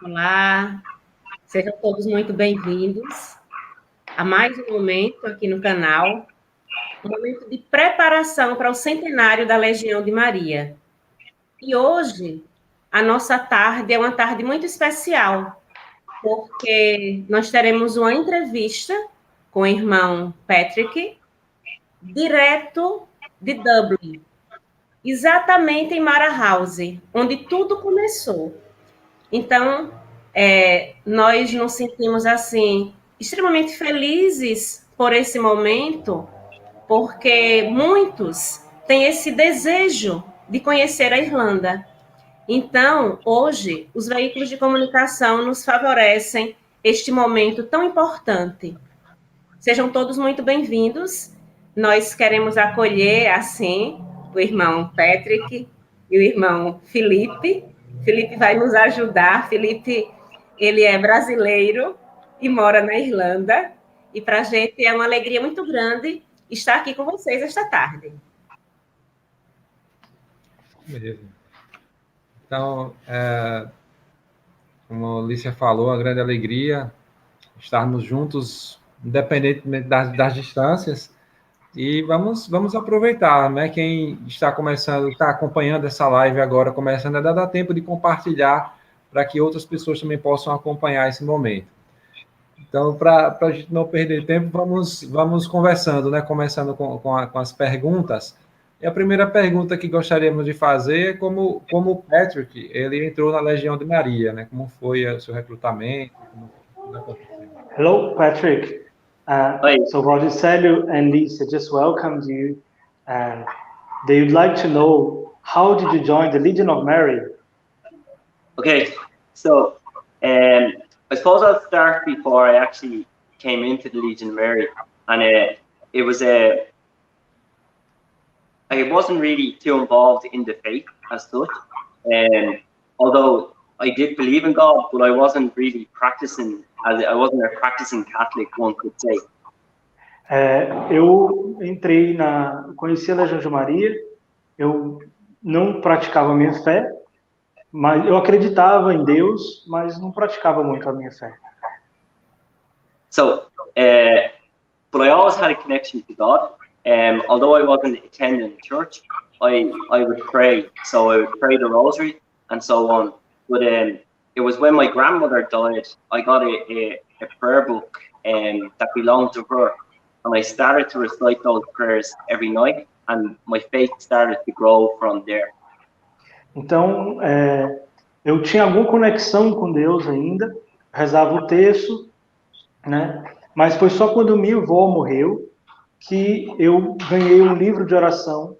Olá, sejam todos muito bem-vindos a mais um momento aqui no canal, um momento de preparação para o Centenário da Legião de Maria. E hoje, a nossa tarde é uma tarde muito especial, porque nós teremos uma entrevista com o irmão Patrick, direto de Dublin, exatamente em Myra House, onde tudo começou. Então, nós nos sentimos, assim, extremamente felizes por esse momento, porque muitos têm esse desejo de conhecer a Irlanda. Então, hoje, os veículos de comunicação nos favorecem este momento tão importante. Sejam todos muito bem-vindos. Nós queremos acolher, assim, o irmão Patrick e o irmão Felipe. Felipe vai nos ajudar. Felipe, ele é brasileiro e mora na Irlanda. E para a gente é uma alegria muito grande estar aqui com vocês esta tarde. Beleza. Então, como a Alicia falou, uma grande alegria estarmos juntos, independentemente das distâncias, e vamos aproveitar, né? Quem está acompanhando essa live agora, começando, ainda dá tempo de compartilhar para que outras pessoas também possam acompanhar esse momento. Então, para a gente não perder tempo, vamos conversando, né? Começando com as perguntas. E a primeira pergunta que gostaríamos de fazer é como o Patrick, ele entrou na Legião de Maria, né? Como foi o seu recrutamento? Como aconteceu? Hello, Patrick. So Valdicelio and Lisa just welcomed you, and they would like to know, how did you join the Legion of Maria? Okay, so I suppose I'll start before I actually came into the Legion of Maria, and I wasn't really too involved in the faith as such, although I did believe in God, but I wasn't really practicing, I wasn't a practicing Catholic, one could say. Eu conheci a Legião de Maria, eu não praticava a minha fé, mas eu acreditava em Deus, mas não praticava muito a minha fé. So, but I always had a connection to God. Although I wasn't attending church, I would pray. So I would pray the rosary and so on. But it was when my grandmother died, I got a prayer book that belonged to her. And I started to recite those prayers every night, and my faith started to grow from there. Então, eu tinha alguma conexão com Deus ainda, rezava o terço, né? Mas foi só quando minha avó morreu que eu ganhei um livro de oração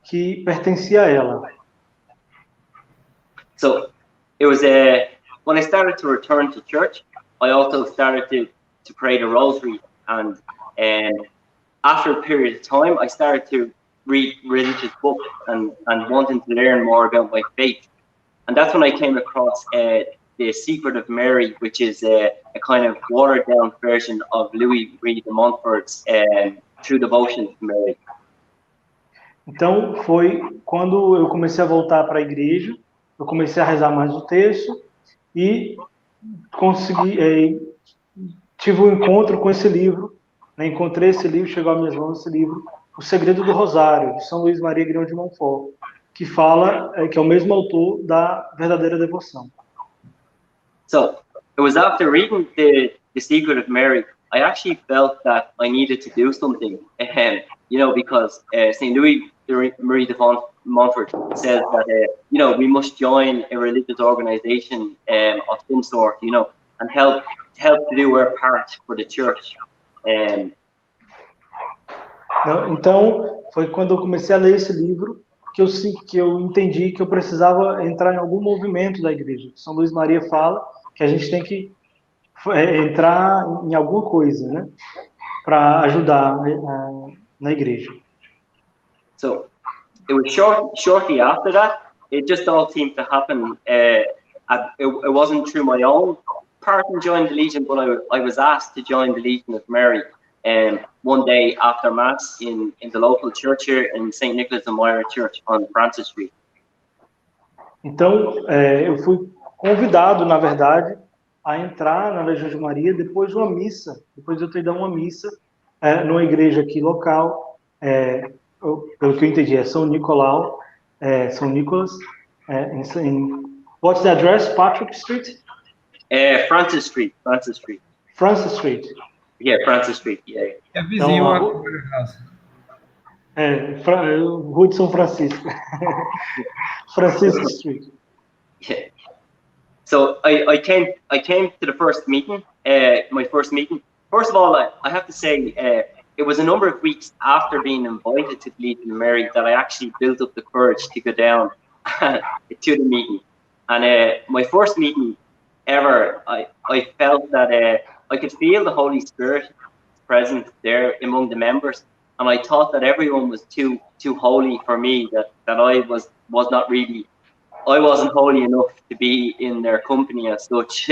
que pertencia a ela. So, it was when I started to return to church, I also started to pray the rosary, and after a period of time, I started to read religious books and wanting to learn more about my faith. And that's when I came across The Secret of Mary, which is a kind of watered-down version of Louis Reed de Montfort's True Devotion to Mary. Então, foi quando eu comecei a voltar para a igreja, eu comecei a rezar mais o terço e tive um encontro com esse livro, né? Encontrei esse livro, chegou às minhas mãos esse livro, O Segredo do Rosário, de São Luís Maria Grão de Montfort, que fala, que é o mesmo autor da verdadeira devoção. So, it was after reading The Secret of Mary, I actually felt that I needed to do something, because St. Louis Marie de Montfort says that, we must join a religious organization of some sort, and help to do our part for the church. Então, foi quando eu comecei a ler esse livro que eu entendi que eu precisava entrar em algum movimento da igreja. São Luís Maria fala que a gente tem que entrar em alguma coisa, né, para ajudar na igreja. So, it was shortly after that, it just all seemed to happen. It wasn't through my own part in joining the Legion, but I was asked to join the Legion of Mary one day after Mass in the local church here in St. Nicholas de Myra Church on Francis Street. Então, eu fui convidado, na verdade, a entrar na Legião de Maria depois de uma missa, depois de eu ter dado uma missa numa igreja aqui local, pelo que eu entendi, é São Nicolau, São Nicolas, what's the address? Patrick Street? Francis Street. Francis Street. Yeah, Francis Street, yeah. É vizinho Então, à Myra House. Rua de São Francisco. Francisco Street. Yeah. So I came to the first meeting, my first meeting. First of all, I have to say, it was a number of weeks after being invited to the Legion of Maria that I actually built up the courage to go down to the meeting. And my first meeting ever, I felt that I could feel the Holy Spirit present there among the members, and I thought that everyone was too holy for me, that I was not really, I wasn't holy enough to be in their company as such.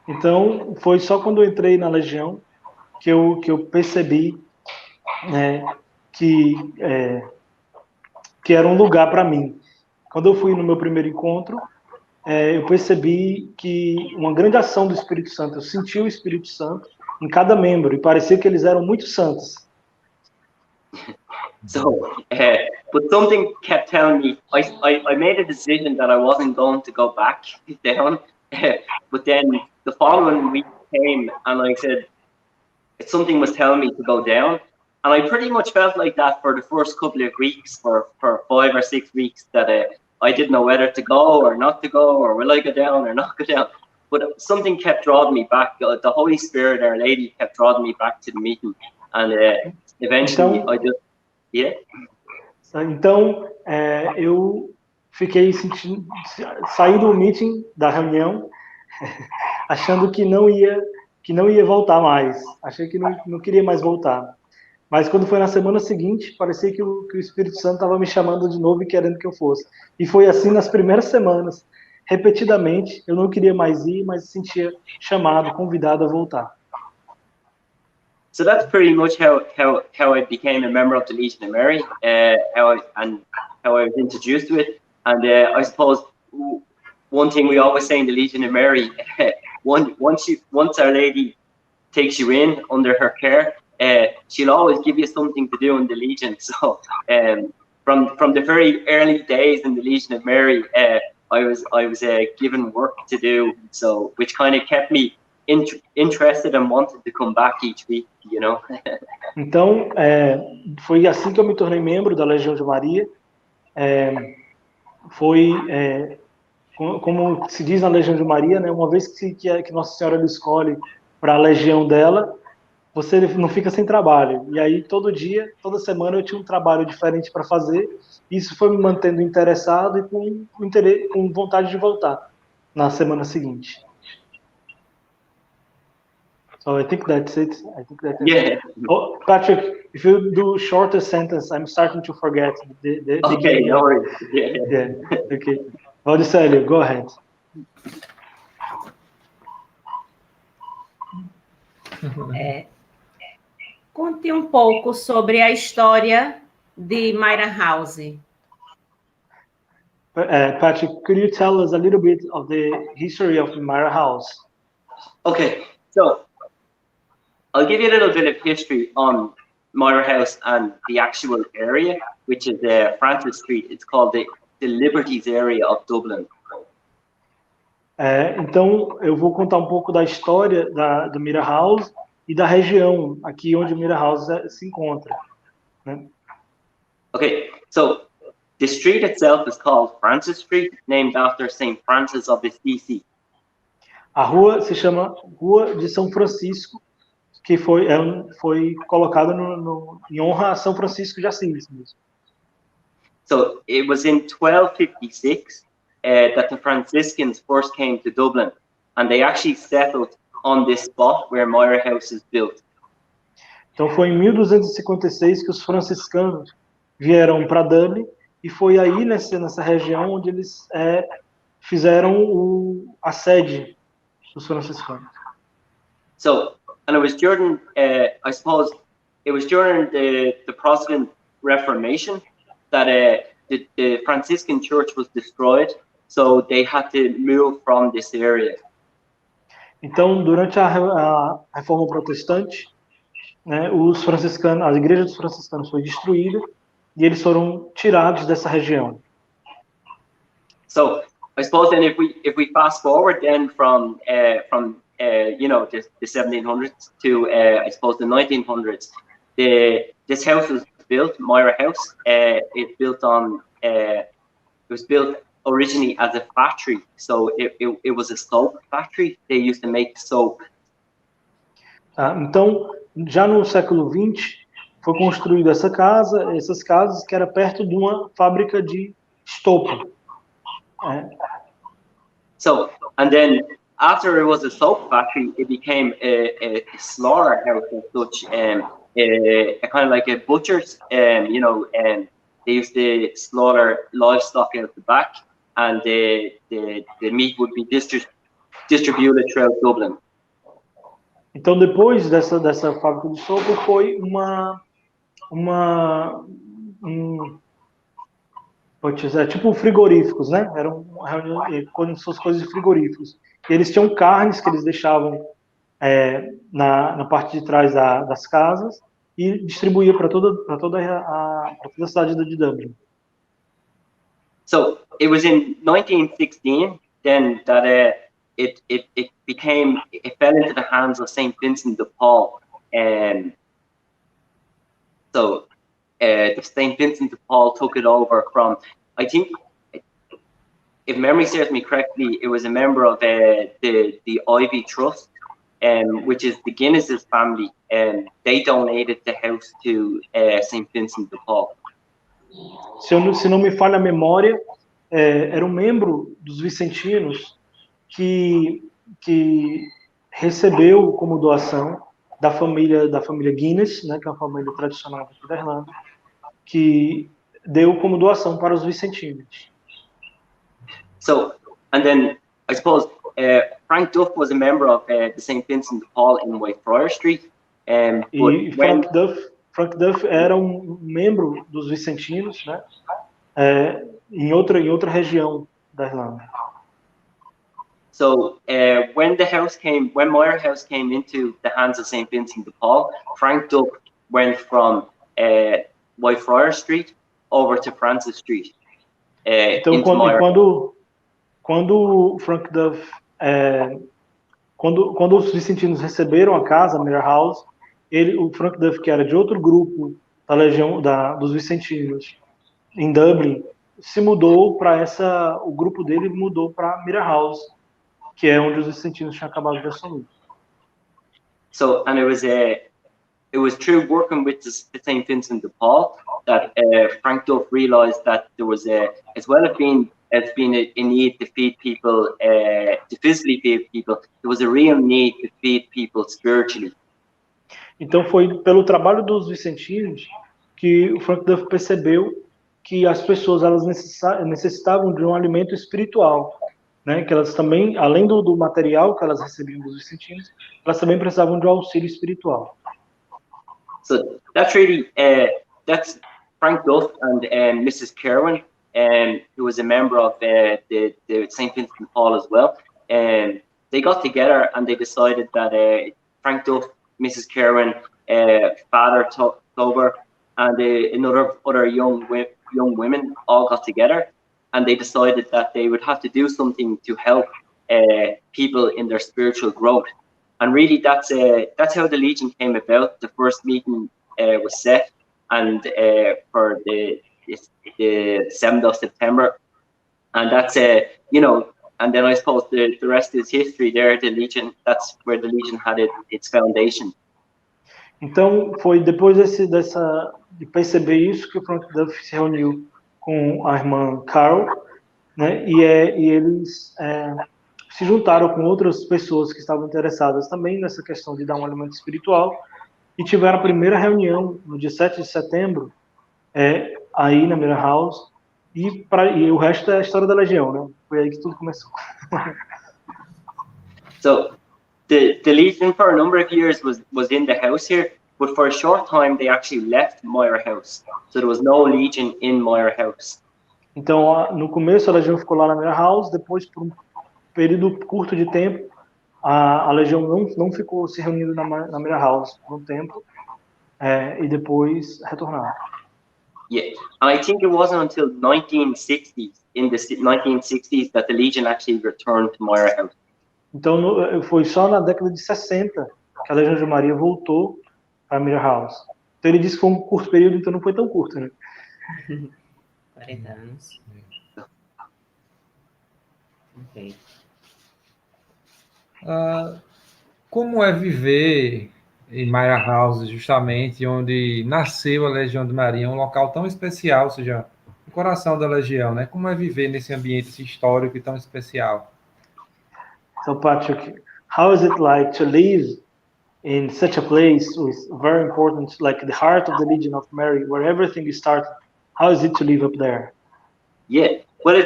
Então, foi só quando eu entrei na Legião que eu percebi que era um lugar para mim. Quando eu fui no meu primeiro encontro, eu percebi que uma grande ação do Espírito Santo, eu senti o Espírito Santo em cada membro, e parecia que eles eram muito santos. So, but something kept telling me, I made a decision that I wasn't going to go back down, but then the following week came and I said, something was telling me to go down, and I pretty much felt like that for the first couple of weeks, for 5 or 6 weeks, that I didn't know whether to go or not to go, or will I go down or not go down. But something kept drawing me back. The Holy Spirit, Our Lady, kept drawing me back to the meeting, and eventually então, I just, yeah. Então, eu fiquei sentindo, saí do meeting, da reunião, achando que não ia voltar mais. Achei que não queria mais voltar. Mas quando foi na semana seguinte, parecia que o Espírito Santo estava me chamando de novo e querendo que eu fosse. E foi assim nas primeiras semanas, repetidamente. Eu não queria mais ir, mas sentia chamado, convidado a voltar. So that's pretty much how I became a member of the Legion of Maria, how I was introduced to it. And I suppose one thing we always say in the Legion of Maria, once Our Lady takes you in under her care, she'll always give you something to do in the Legion. So from the very early days in the Legion of Maria, I was given work to do, so which kind of kept me interested and wanted to come back each week, you know. Então, foi assim que eu me tornei membro da Legião de Maria. Foi, como se diz na Legião de Maria, né, uma vez que Nossa Senhora lhe escolhe para a legião dela, você não fica sem trabalho. E aí, todo dia, toda semana, eu tinha um trabalho diferente para fazer. Isso foi me mantendo interessado e com vontade de voltar na semana seguinte. So I think that's it. Yeah. Oh, Patrick, if you do shorter sentence, I'm starting to forget the Okay, no worries. Yeah. Okay. Valdicélio, go ahead. Conte um pouco sobre a história de Myra House. Patrick, could you tell us a little bit of the history of Myra House? Okay, so I'll give you a little bit of history on Myra House and the actual area, which is Francis Street. It's called the Liberties area of Dublin. Então, eu vou contar um pouco da história do Myra House e da região aqui onde Myra House se encontra. Né? Okay, so the street itself is called Francis Street, named after St. Francis of Assisi. A rua se chama Rua de São Francisco, que foi colocado em honra a São Francisco de Assis mesmo. So it was in 1256 that the Franciscans first came to Dublin, and they actually settled on this spot where Myra House is built. Então foi em 1256 que os franciscanos vieram para Dublin, e foi aí nessa região onde eles fizeram a sede dos franciscanos. So, and it was during, I suppose, it was during the Protestant Reformation that the Franciscan Church was destroyed. so they had to move from this area. Então, durante a Reforma Protestante, né, os franciscanos, a igreja dos franciscanos foi destruída e eles foram tirados dessa região. So I suppose then if we fast forward then from you know, the 1700s to I suppose the 1900s, this house was built, Myra House. It was built originally as a factory, so it was a soap factory. They used to make soap. Então, já no século XX, foi construída essas casas que era perto de uma fábrica de estopa. So, and then after it was a soap factory, it became a slaughterhouse as such, a kind of like a butcher's, you know, they used to slaughter livestock out the back, and the meat would be distributed throughout Dublin. Então, depois dessa fábrica de sopa, foi tipo frigoríficos, né? Eram como se fossem coisas de frigoríficos. E eles tinham carnes que eles deixavam na parte de trás das casas e distribuía para toda a cidade de Dublin. So it was in 1916 then that it fell into the hands of Saint Vincent de Paul, and so Saint Vincent de Paul took it over from, I think, if memory serves me correctly, it was a member of the Ivy Trust, which is the Guinness's family, and they donated the house to Saint Vincent de Paul. Se não me falha a memória, era um membro dos vicentinos que recebeu como doação da família Guinness, né, que é uma família tradicional aqui da Irlanda, que deu como doação para os vicentinos. So, and then I suppose Frank Duff was a member of the St. Vincent de Paul in Whitefriar Street. E Frank Duff era um membro dos vicentinos, né, em outra região da Irlanda. So when Myra House came into the hands of St. Vincent de Paul, Frank Duff went from Whitefriar Street over to Francis Street. Então, quando Frank Duff, quando os vicentinos receberam a casa, Myra House, o Frank Duff, que era de outro grupo da legião dos vicentinos em Dublin, se mudou para o grupo dele mudou para Myra House, que é onde os vicentinos tinham acabado de assumir. So, and it was through working with the St. Vincent de Paul that Frank Duff realized that there was as well as being a need to feed people, to physically feed people, there was a real need to feed people spiritually. Então foi pelo trabalho dos vicentinos que o Frank Duff percebeu que as pessoas elas necessitavam de um alimento espiritual, né? Que elas também, além do material que elas recebiam dos vicentinos, elas também precisavam de um auxílio espiritual. So that's really that's Frank Duff and Mrs. Kerwin, who was a member of the St. Vincent de Paul as well. They got together and they decided that Frank Duff, Mrs. Kerwin, father took over, and other young women all got together, and they decided that they would have to do something to help people in their spiritual growth. And really, that's how the Legion came about. The first meeting was set, and for the 7th of September, and that's you know, and then I suppose the rest is history. There, the Legion. That's where the Legion had its foundation. Então foi depois de perceber isso que o Frank Duff se reuniu com a irmã Carol, né? E eles se juntaram com outras pessoas que estavam interessadas também nessa questão de dar um alimento espiritual e tiveram a primeira reunião no dia 7 de setembro aí na Myra House e o resto é a história da Legião, né? Foi aí que tudo começou. So the Legion for a number of years was in the house here, but for a short time they actually left Myra House. So there was no Legion in Myra House. Então, no começo a Legião ficou lá na Myra House, depois por um período curto de tempo, a Legião não ficou se reunindo na Myra House por um tempo, e depois retornaram. Yeah, and I think it wasn't until 1960s, in the 1960s, that the Legion actually returned to Myra House. Então, foi só na década de 60 que a Legião de Maria voltou para a Myra House. Então, ele disse que foi um curto período, então não foi tão curto, né? 40 anos. Ok. Como é viver em Myra House, justamente onde nasceu a Legião de Maria, um local tão especial, ou seja, o coração da Legião, né? Como é viver nesse ambiente histórico e tão especial? So, Patrick, how is it like to live in such a place with very important, like the heart of the Legion of Mary, where everything started? How is it to live up there? Yeah, well,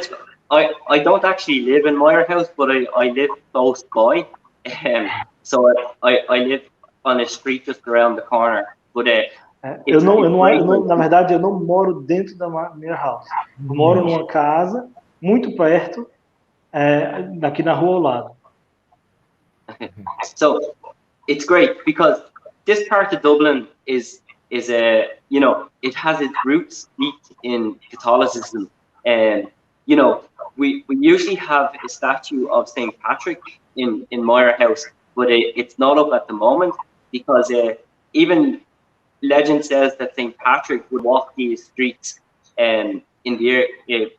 I don't actually live in Myra House, but I live close by. So I live on a street just around the corner. But na verdade, eu não moro dentro da Myra House. Eu moro numa casa muito perto, daqui na rua ao lado. So it's great because this part of Dublin is a, you know, it has its roots deep in Catholicism, and you know, we usually have a statue of St. Patrick in Myra House, but it's not up at the moment because even legend says that St. Patrick would walk these streets in the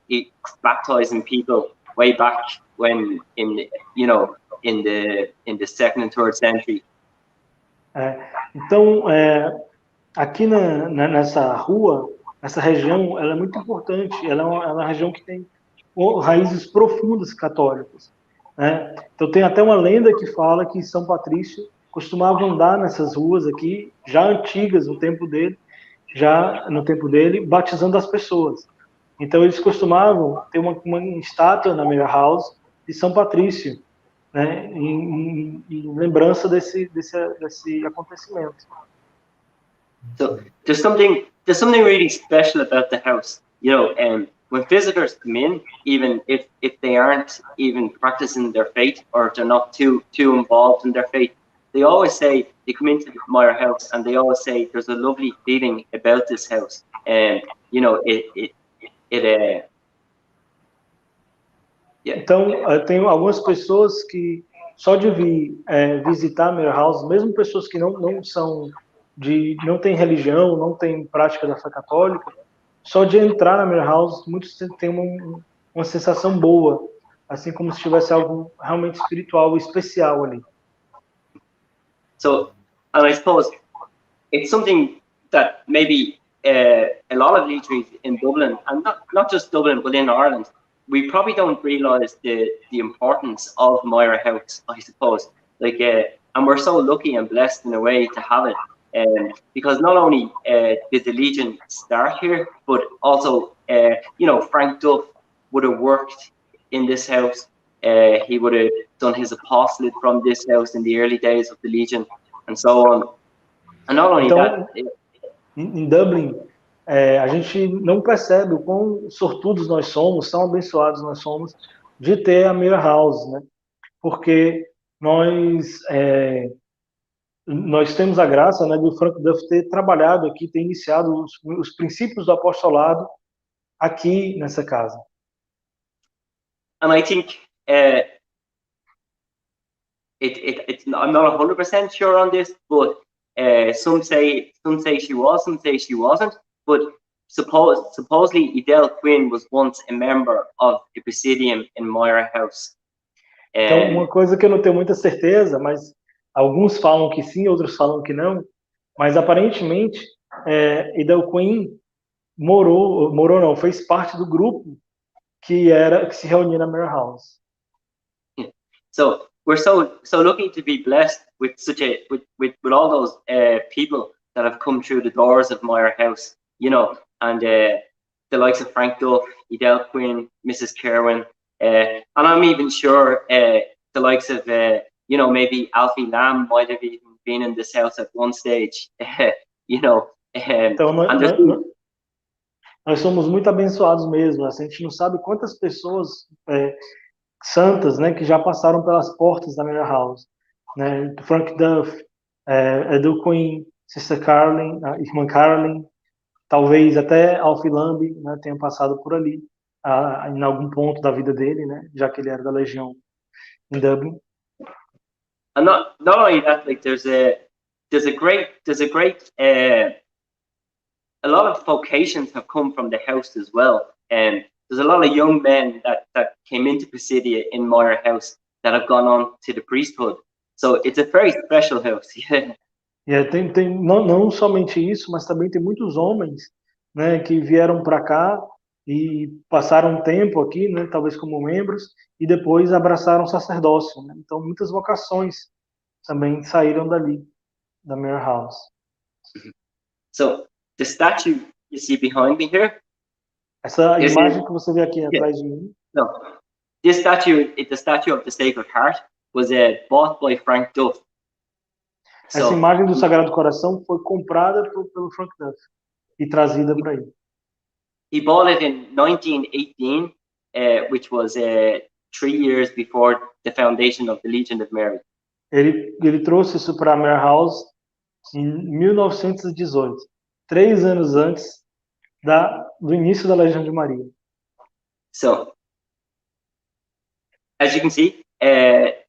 baptizing people way back when in the second and third century. Então, aqui nessa rua, essa região, ela é muito importante. Ela é uma região que tem raízes profundas católicas, né? Então tem até uma lenda que fala que São Patrício costumava andar nessas ruas aqui, já antigas no tempo dele, batizando as pessoas. Então eles costumavam ter uma estátua na Myra House de São Patrício, né, em lembrança desse acontecimento. So there's something really special about the house, you know. When visitors come in, even if they aren't even practicing their faith or if they're not too involved in their faith, they always say they come into the Myra House and they always say there's a lovely feeling about this house, and you know yeah. Então, tenho algumas pessoas que só de vir visitar a Myra House, mesmo pessoas que não têm religião, não têm prática da fé católica, só de entrar na Myra House, muitos têm uma sensação boa, assim como se tivesse algo realmente espiritual e especial ali. So, and I suppose it's something that maybe a lot of legionaries in Dublin, and not just Dublin, but in Ireland, we probably don't realise the importance of Myra House, I suppose. Like, and we're so lucky and blessed in a way to have it. Because not only did the Legion start here, but also, you know, Frank Duff would have worked in this house. He would have done his apostolate from this house in the early days of the Legion, and so on. And not only that. Em Dublin, a gente não percebe o quão sortudos nós somos, tão abençoados nós somos de ter a Myra House, né? Porque nós temos a graça, né, de Frank Duff ter trabalhado aqui, ter iniciado os princípios do apostolado aqui nessa casa. And I think I'm not 100% sure on this, but some say she was, some say she wasn't. But supposedly Edel Quinn was once a member of the Presidium in Myra House. Então, uma coisa que eu não tenho muita certeza, mas alguns falam que sim, outros falam que não, mas aparentemente Edel Quinn fez parte do grupo que se reunia na Myra House. Yeah. So we're so lucky to be blessed with with all those people that have come through the doors of Myra House, you know, and the likes of Frank Duff, Edel Quinn, Mrs. Kerwin, and I'm even sure the likes of you know, maybe Alfie Lamb might have even been in this house at one stage, you know. Então, nós somos muito abençoados mesmo. A gente não sabe quantas pessoas santas, né, que já passaram pelas portas da Myra House, né? Frank Duff, Edu Queen, Sister Carolyn, a irmã Carolyn, talvez até Alfie Lamb, né, tenha passado por ali, em algum ponto da vida dele, né, já que ele era da Legião em Dublin. And not only that, like there's a great a lot of vocations have come from the house as well, and there's a lot of young men that came into Pisidia in Myra House that have gone on to the priesthood. So it's a very special house. Yeah. Tem não somente isso, mas também tem muitos homens, né, que vieram para cá e passaram um tempo aqui, né, talvez como membros, e depois abraçaram o sacerdócio, né? Então muitas vocações também saíram dali, da Myra House. So the statue you see behind me here. Essa imagem que você vê aqui atrás de mim. No, this statue, the statue of the Sacred Heart, was bought by Frank Duff. Essa imagem do Sagrado Coração foi comprada pelo Frank Duff e trazida para ele. He bought it in 1918, which was 3 years before the foundation of the Legion of Maria. Ele trouxe isso para a Myra House em 1918, 3 anos antes do início da Legião de Maria. So, as you can see,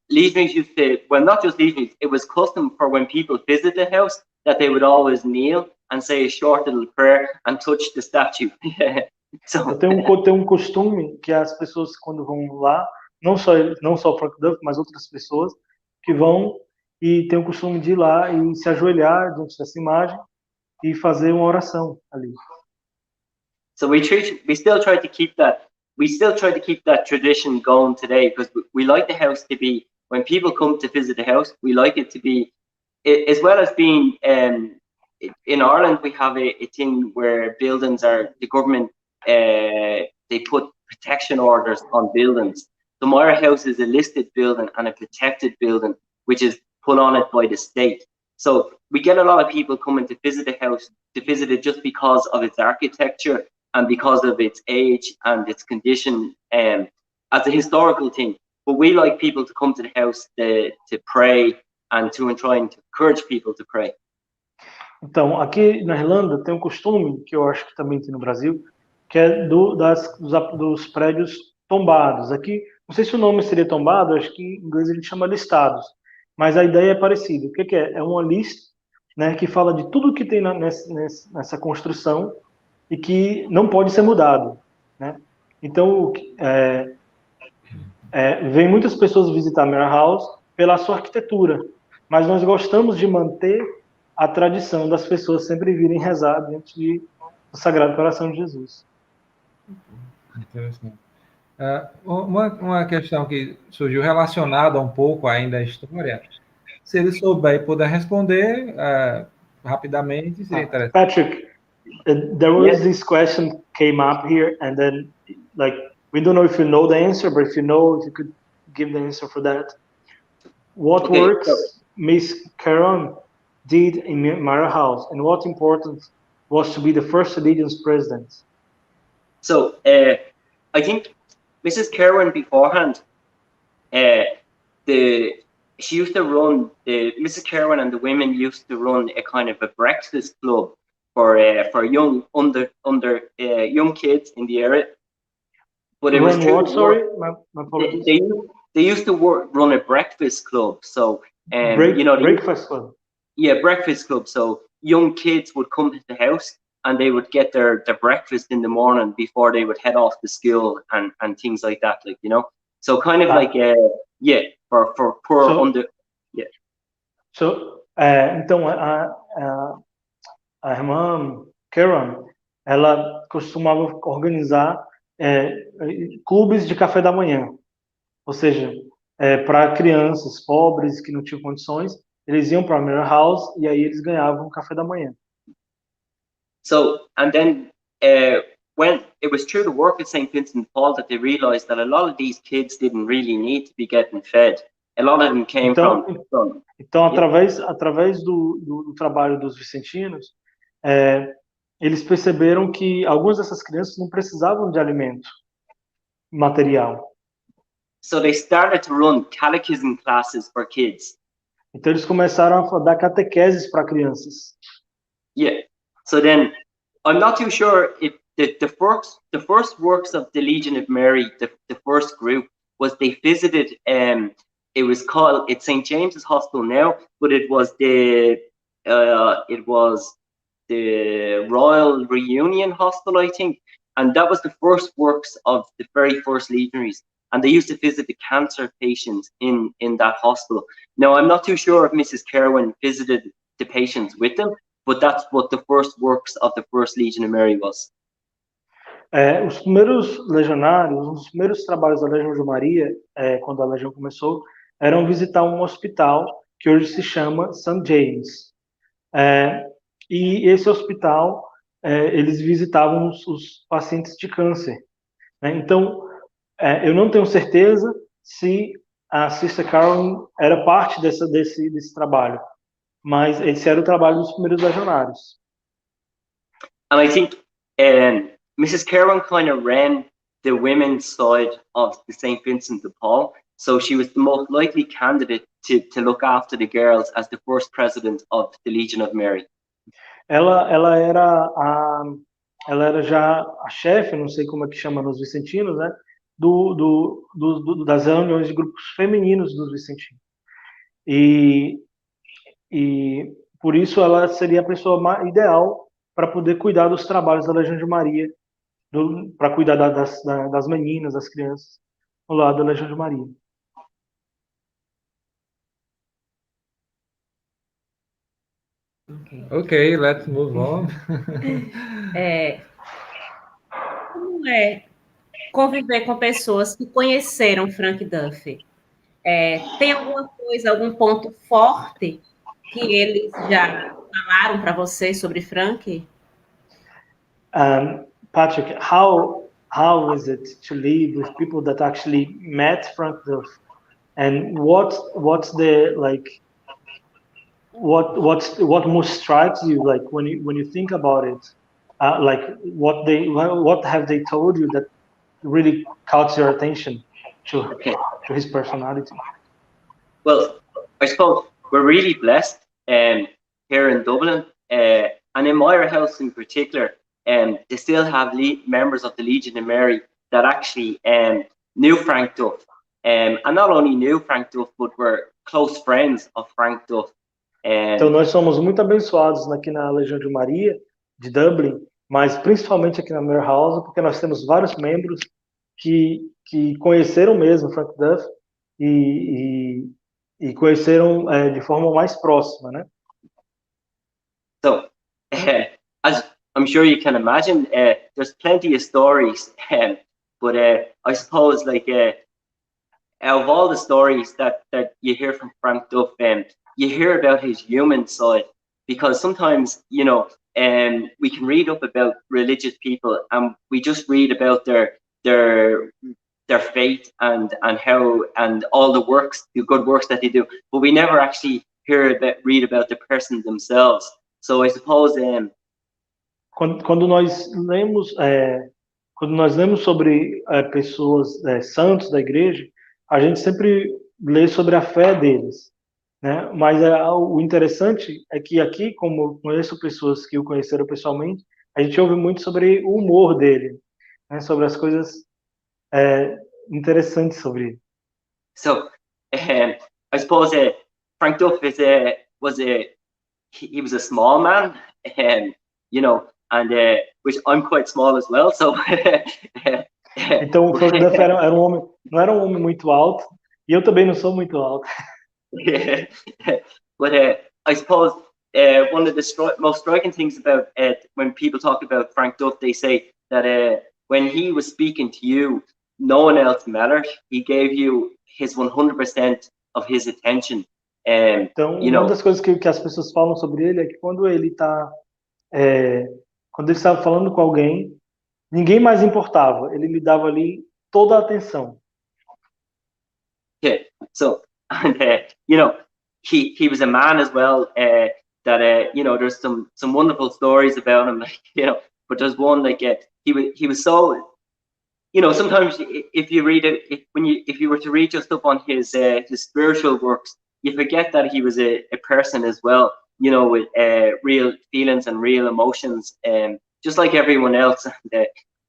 legionaries used to, well, not just legionaries, it was custom for when people visit the house that they would always kneel and say a short little prayer and touch the statue. So, tem um costume que as pessoas quando vão lá, não só Frank Duff, mas outras pessoas que vão e tem o costume de ir lá e se ajoelhar diante dessa imagem e fazer uma oração ali. So we still try to keep that tradition going today, because we like the house to be, when people come to visit the house, we like it to be, as well as being, in Ireland we have a thing where buildings are, the government, they put protection orders on buildings. The Myra House is a listed building and a protected building, which is put on it by the state. So we get a lot of people coming to visit the house, to visit it just because of its architecture and because of its age and its condition, as a historical thing. But we like people to come to the house to pray and to try and encourage people to pray. Então, aqui na Irlanda tem um costume, que eu acho que também tem no Brasil, que é dos prédios tombados. Aqui, não sei se o nome seria tombado, acho que em inglês ele chama listados, mas a ideia é parecida. O que é? É uma lista, né, que fala de tudo que tem nessa construção e que não pode ser mudado, né? Então, vem muitas pessoas visitar a Myra House pela sua arquitetura, mas nós gostamos de manter a tradição das pessoas sempre virem rezar diante do Sagrado Coração de Jesus. Interessante. Uma questão que surgiu relacionada um pouco ainda à história, se ele souber e puder responder rapidamente, seria interessante. Patrick, there was this question came up here, and then like we don't know if you know the answer, but if you could give the answer for that. What works Miss Caron did in Myra House, and what importance was to be the first Legion's president? So I think Mrs. Kerwin beforehand, she used to run, Mrs. Kerwin and the women used to run a kind of a breakfast club for young young kids in the area. But it was what? Sorry, my apologies. They used to run a breakfast club. So breakfast club. Yeah, breakfast club. So young kids would come to the house and they would get their breakfast in the morning before they would head off to school and things like that, like, you know. So kind of like for poor So então a irmã Karen, ela costumava organizar clubes de café da manhã, ou seja, para crianças pobres que não tinham condições, eles iam para a Myra House e aí eles ganhavam café da manhã. So, and then when it was through the work at St. Vincent de Paul that they realized that a lot of these kids didn't really need to be getting fed. A lot of them came from através do trabalho dos vicentinos, eles perceberam que algumas dessas crianças não precisavam de alimento material. So they started to run catechism classes for kids. Então eles começaram a dar catequeses para crianças. Yeah. So then, I'm not too sure if the first works of the Legion of Mary, the first group, was they visited. It was called, it's St. James's Hospital now, but it was the Royal Reunion Hospital, I think, and that was the first works of the very first legionaries. And they used to visit the cancer patients in that hospital. Now, I'm not too sure if Mrs. Kerwin visited the patients with them, but that's what the first works of the first Legion of Mary was. Os primeiros legionários, os primeiros trabalhos da Legião de Maria, quando a Legião começou, eram visitar um hospital que hoje se chama St. James. E esse hospital, eles visitavam os pacientes de câncer. Né? Então, eu não tenho certeza se a Sister Carolyn era parte desse trabalho, mas esse era o trabalho dos primeiros legionários. And I think Mrs. Kerwin kind of ran the women's side of the St. Vincent de Paul, so she was the most likely candidate to look after the girls as the first president of the Legion of Mary. Ela era já a chefe, não sei como é que chama nos vicentinos, né? Das reuniões de grupos femininos dos vicentinos. E por isso ela seria a pessoa ideal para poder cuidar dos trabalhos da Legião de Maria, para cuidar das meninas, das crianças, ao lado da Legião de Maria. Okay, let's move on. Como é conviver com pessoas que conheceram Frank Duffy? Tem alguma coisa, algum ponto forte que eles já falaram para você sobre Frank? Patrick, how is it to live with people that actually met Frank Duffy, and what's the like? What most strikes you, like when you think about it, like what have they told you that really caught your attention to his personality? Well, I suppose we're really blessed here in Dublin, and in Myra House in particular, they still have members of the Legion of Mary that actually knew Frank Duff, and not only knew Frank Duff, but were close friends of Frank Duff. Então nós somos muito abençoados aqui na Legião de Maria de Dublin, mas principalmente aqui na Myra House, porque nós temos vários membros que conheceram mesmo Frank Duff e conheceram de forma mais próxima, né? So, as I'm sure you can imagine, there's plenty of stories, but I suppose like out of all the stories that you hear from Frank Duff, you hear about his human side, because sometimes, you know, we can read up about religious people and we just read about their faith and how and all the good works that they do, but we never actually read about the person themselves. So I suppose quando nós lemos sobre pessoas santos da igreja, a gente sempre lê sobre a fé deles, né? Mas o interessante é que aqui, como eu conheço pessoas que o conheceram pessoalmente, a gente ouve muito sobre o humor dele, né? Sobre as coisas interessantes sobre ele. So, I suppose Frank Duff was a small man, you know, and which I'm quite small as well. So, então o Frank Duff era um homem, não era um homem muito alto, e eu também não sou muito alto. But I suppose one of the most striking things about when people talk about Frank Duff, they say that when he was speaking to you, no one else mattered. He gave you his 100% of his attention. Então, uma das coisas que as pessoas falam sobre ele é que quando ele estava falando com alguém, ninguém mais importava. Ele lhe dava ali toda a atenção. Yeah. So, and you know, he was a man as well that there's some wonderful stories about him, like, but there's one, like, he was so, sometimes if you read it, if you were to read just up on his spiritual works, you forget that he was a person as well, with real feelings and real emotions, just like everyone else.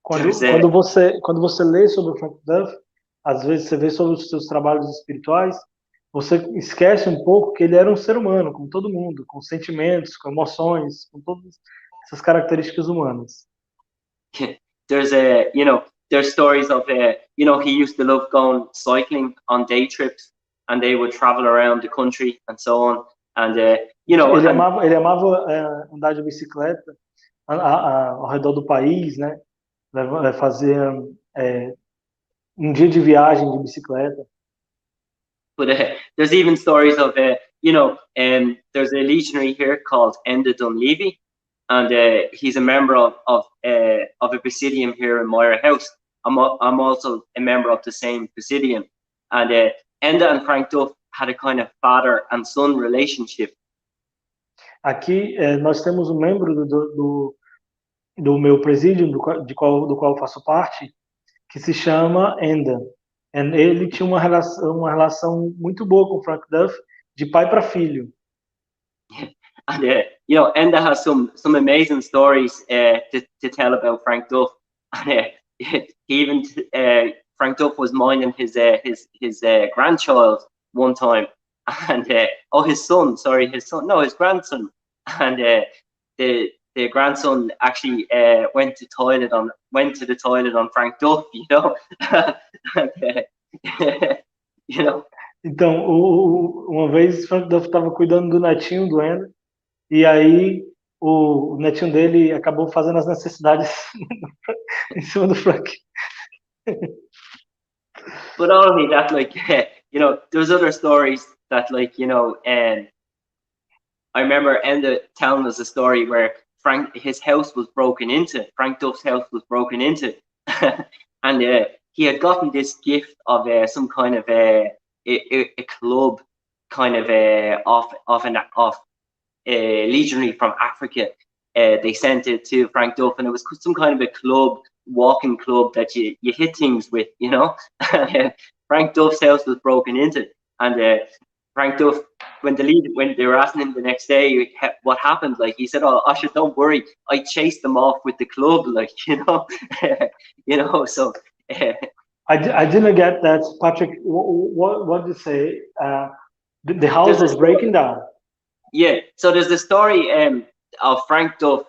Quando você lê sobre o Frank Duff, às vezes você vê sobre os seus trabalhos espirituais, você esquece um pouco que ele era um ser humano, como todo mundo, com sentimentos, com emoções, com todas essas características humanas. There's stories of he used to love going cycling on day trips, and they would travel around the country and so on, and ele amava andar de bicicleta ao redor do país, né? Fazer dia de viagem de bicicleta. But there's even stories of there's a legionary here called Enda Dunleavy, and he's a member of a presidium here in Myra House. I'm also a member of the same presidium, and Enda and Frank Duff had a kind of father and son relationship. Aqui nós temos um membro do meu presídio, do qual eu faço parte, que se chama Enda. Ele tinha uma relação muito boa com o Frank Duff, de pai para filho. And Enda has some amazing stories to tell about Frank Duff. And even Frank Duff was minding his grandchild one time, and his grandson, and the grandson actually went to the toilet on Frank Duff, and, Então, uma vez Frank Duff estava cuidando do netinho do Enda, e aí o netinho dele acabou fazendo as necessidades em cima do Frank. But not only that, like, there's other stories that, like, and I remember Enda telling us a story where Frank Duff's house was broken into, and he had gotten this gift of some kind of a club, kind of off a legionary from Africa. They sent it to Frank Duff, and it was some kind of a club, walking club that you hit things with, Frank Duff's house was broken into, and Frank Duff, when they were asking him the next day what happened, like, he said, "Oh, Usher, don't worry, I chased them off with the club," like, so. I didn't get that, Patrick. What did you say? The house was breaking down. Yeah, so there's the story of Frank Duff.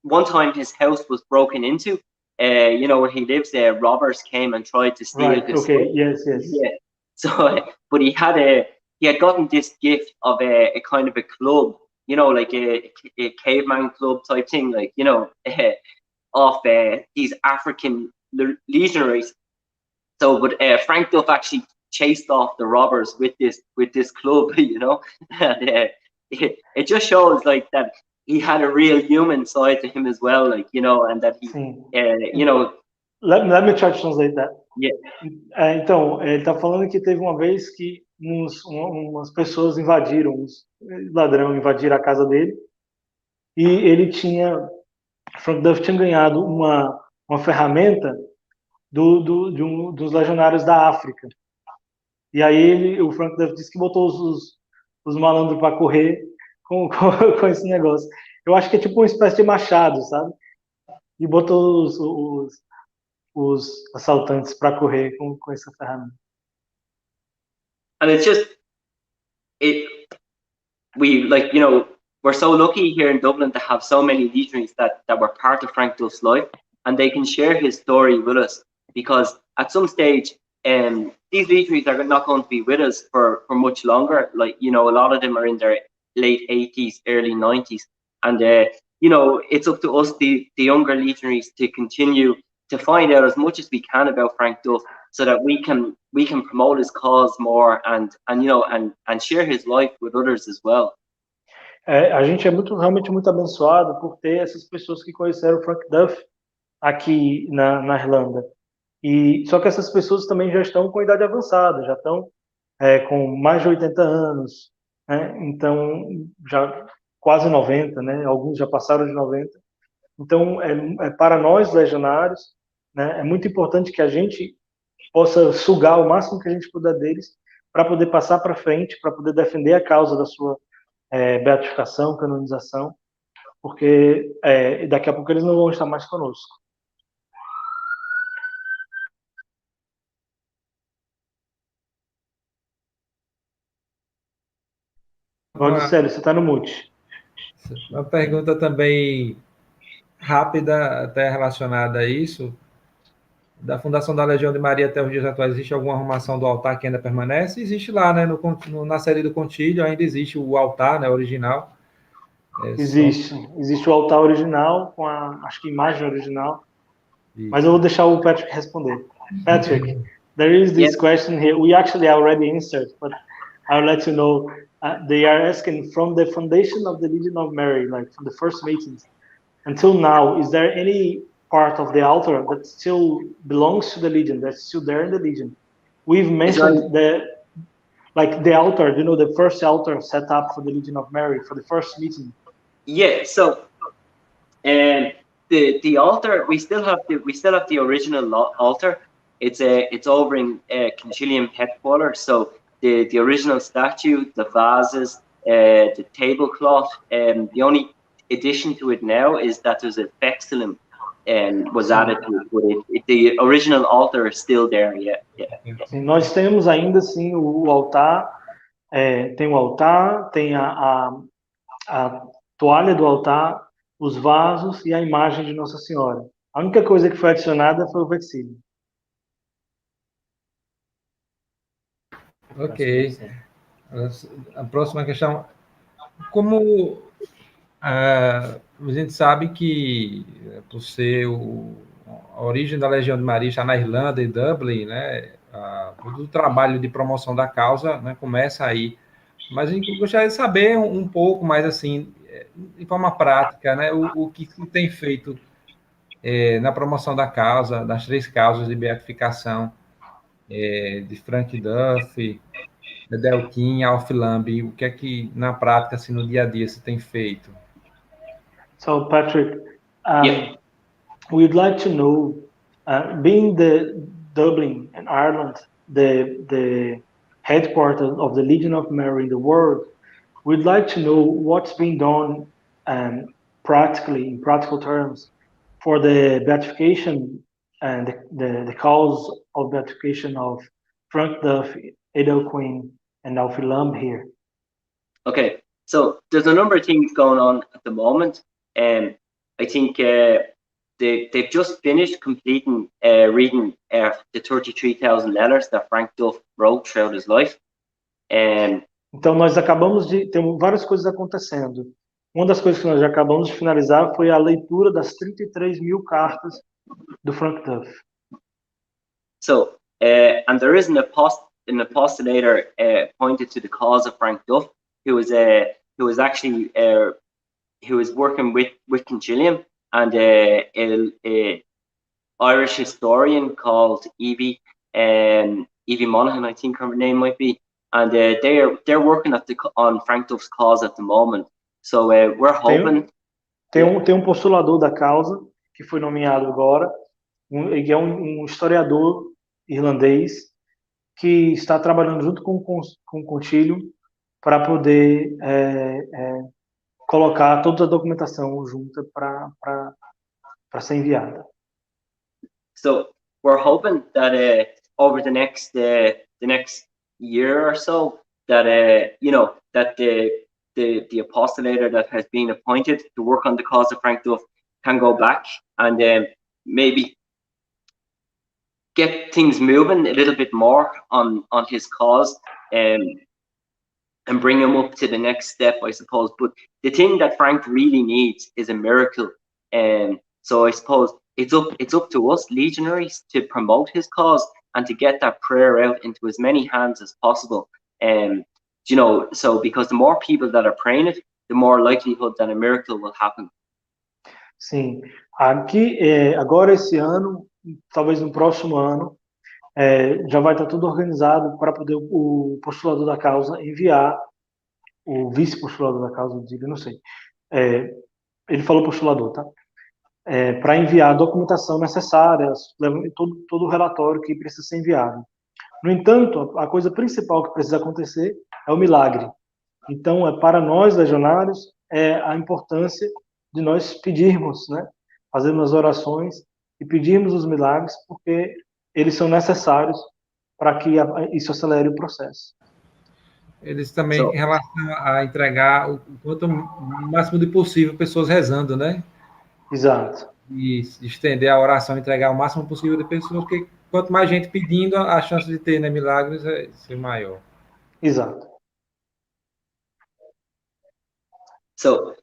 One time his house was broken into. Where he lives there, robbers came and tried to steal his stuff. Yes. Yeah. So, but he had gotten this gift of a kind of a club, like a caveman club type thing, like, of these African legionaries. So, but Frank Duff actually chased off the robbers with this club, and it just shows, like, that he had a real human side to him as well, like, and that he, Let me try to translate that. Yeah. Então, ele está falando que teve uma vez que umas pessoas ladrão invadiram a casa dele, e ele Frank Duff tinha ganhado uma ferramenta dos legionários da África. E aí o Frank Duff disse que botou os malandros para correr com esse negócio. Eu acho que é tipo uma espécie de machado, sabe? E botou os assaltantes para correr com essa ferramenta. And it's just, we're so lucky here in Dublin to have so many legionaries that were part of Frank Duff's life, and they can share his story with us, because at some stage, these legionaries are not going to be with us for much longer. Like, a lot of them are in their late 80s, early 90s, and it's up to us, the younger legionaries, to continue to find out as much as we can about Frank Duff, so that we can promote his cause more and share his life with others as well. A gente é realmente muito abençoado por ter essas pessoas que conheceram Frank Duff aqui na Irlanda. Só que essas pessoas também já estão com idade avançada, já estão com mais de 80 anos, né? Então já quase 90, né? Alguns já passaram de 90. Então, para nós, legionários, né, é muito importante que a gente possa sugar o máximo que a gente puder deles para poder passar para frente, para poder defender a causa da sua beatificação, canonização, porque daqui a pouco eles não vão estar mais conosco. Célio, você está no mute. Uma pergunta também rápida, até relacionada a isso. Da fundação da Legião de Maria até os dias atuais, existe alguma arrumação do altar que ainda permanece? Existe lá, né? Na série do Contilho ainda existe o altar, né? Original. Existe o altar original com acho que imagem original. Isso. Mas eu vou deixar o Patrick responder. Patrick, there is this question here. We actually already answered, but I'll let you know. They are asking from the foundation of the Legion of Mary, like from the first meetings until now, is there any part of the altar that still belongs to the Legion, that's still there in the Legion? We've mentioned the altar, the first altar set up for the Legion of Mary for the first meeting. Yeah, so the altar, we still have the original altar. It's over in Concilium headquarters. So the original statue, the vases, the tablecloth, the only addition to it now is that there's a vexillum was added to it, but the original altar is still there. Yeah. Sim, nós temos ainda sim o altar, tem o altar, tem a toalha do altar, os vasos e a imagem de Nossa Senhora. A única coisa que foi adicionada foi o vexílio. Ok. A próxima questão. Como a gente sabe que, por ser a origem da Legião de Maria está na Irlanda e Dublin, né? Todo o trabalho de promoção da causa, né, começa aí. Mas a gente gostaria de saber um pouco mais, assim, de forma prática, né, o que se tem feito na promoção da causa, das 3 causas de beatificação, de Frank Duff, Delkin, Alf Lamb, o que é que, na prática, assim, no dia a dia, se tem feito? So, Patrick, we'd like to know, being the Dublin and Ireland, the headquarters of the Legion of Mary in the world, we'd like to know what's being done practically, in practical terms, for the beatification and the cause of beatification of Frank Duff, Adel Quinn, and Alfie Lamb here. Okay, so there's a number of things going on at the moment. I think they've just finished completing reading the 33,000 letters that Frank Duff wrote throughout his life. Então nós acabamos de ter várias coisas acontecendo. Uma das coisas que nós já acabamos de finalizar foi a leitura das 33.000 cartas do Frank Duff. So, and there is an apostolator appointed to the cause of Frank Duff, who was actually who was working with Concilium, and a Irish historian called Evie Monaghan, I think her name might be, and they're working on Frank Duff's cause at the moment. So we're hoping. Tem postulador da causa que foi nomeado agora. Ele é um historiador irlandês que está trabalhando junto com o Contilho para poder colocar toda a documentação junta para ser enviada. So we're hoping that over the next year or so that that the apostolator that has been appointed to work on the cause of Frank Duff can go back and maybe get things moving a little bit more on his cause and bring him up to the next step, I suppose. But the thing that Frank really needs is a miracle. So I suppose it's up to us legionaries to promote his cause and to get that prayer out into as many hands as possible. So because the more people that are praying it, the more likelihood that a miracle will happen. Sim, aqui agora esse ano, talvez no próximo ano, já vai estar tudo organizado para poder o postulador da causa enviar o vice-postulador da causa dele, não sei. Ele falou postulador, tá? Para enviar a documentação necessária, todo o relatório que precisa ser enviado. No entanto, a coisa principal que precisa acontecer é o milagre. Então, para nós, legionários, a importância de nós pedirmos, né? Fazermos as orações e pedirmos os milagres, porque eles são necessários para que isso acelere o processo. Eles também, em relação a entregar o quanto o máximo de possível pessoas rezando, né? Exato. E estender a oração, entregar o máximo possível de pessoas, porque quanto mais gente pedindo, a chance de ter, né, milagres é ser maior. Exato. So,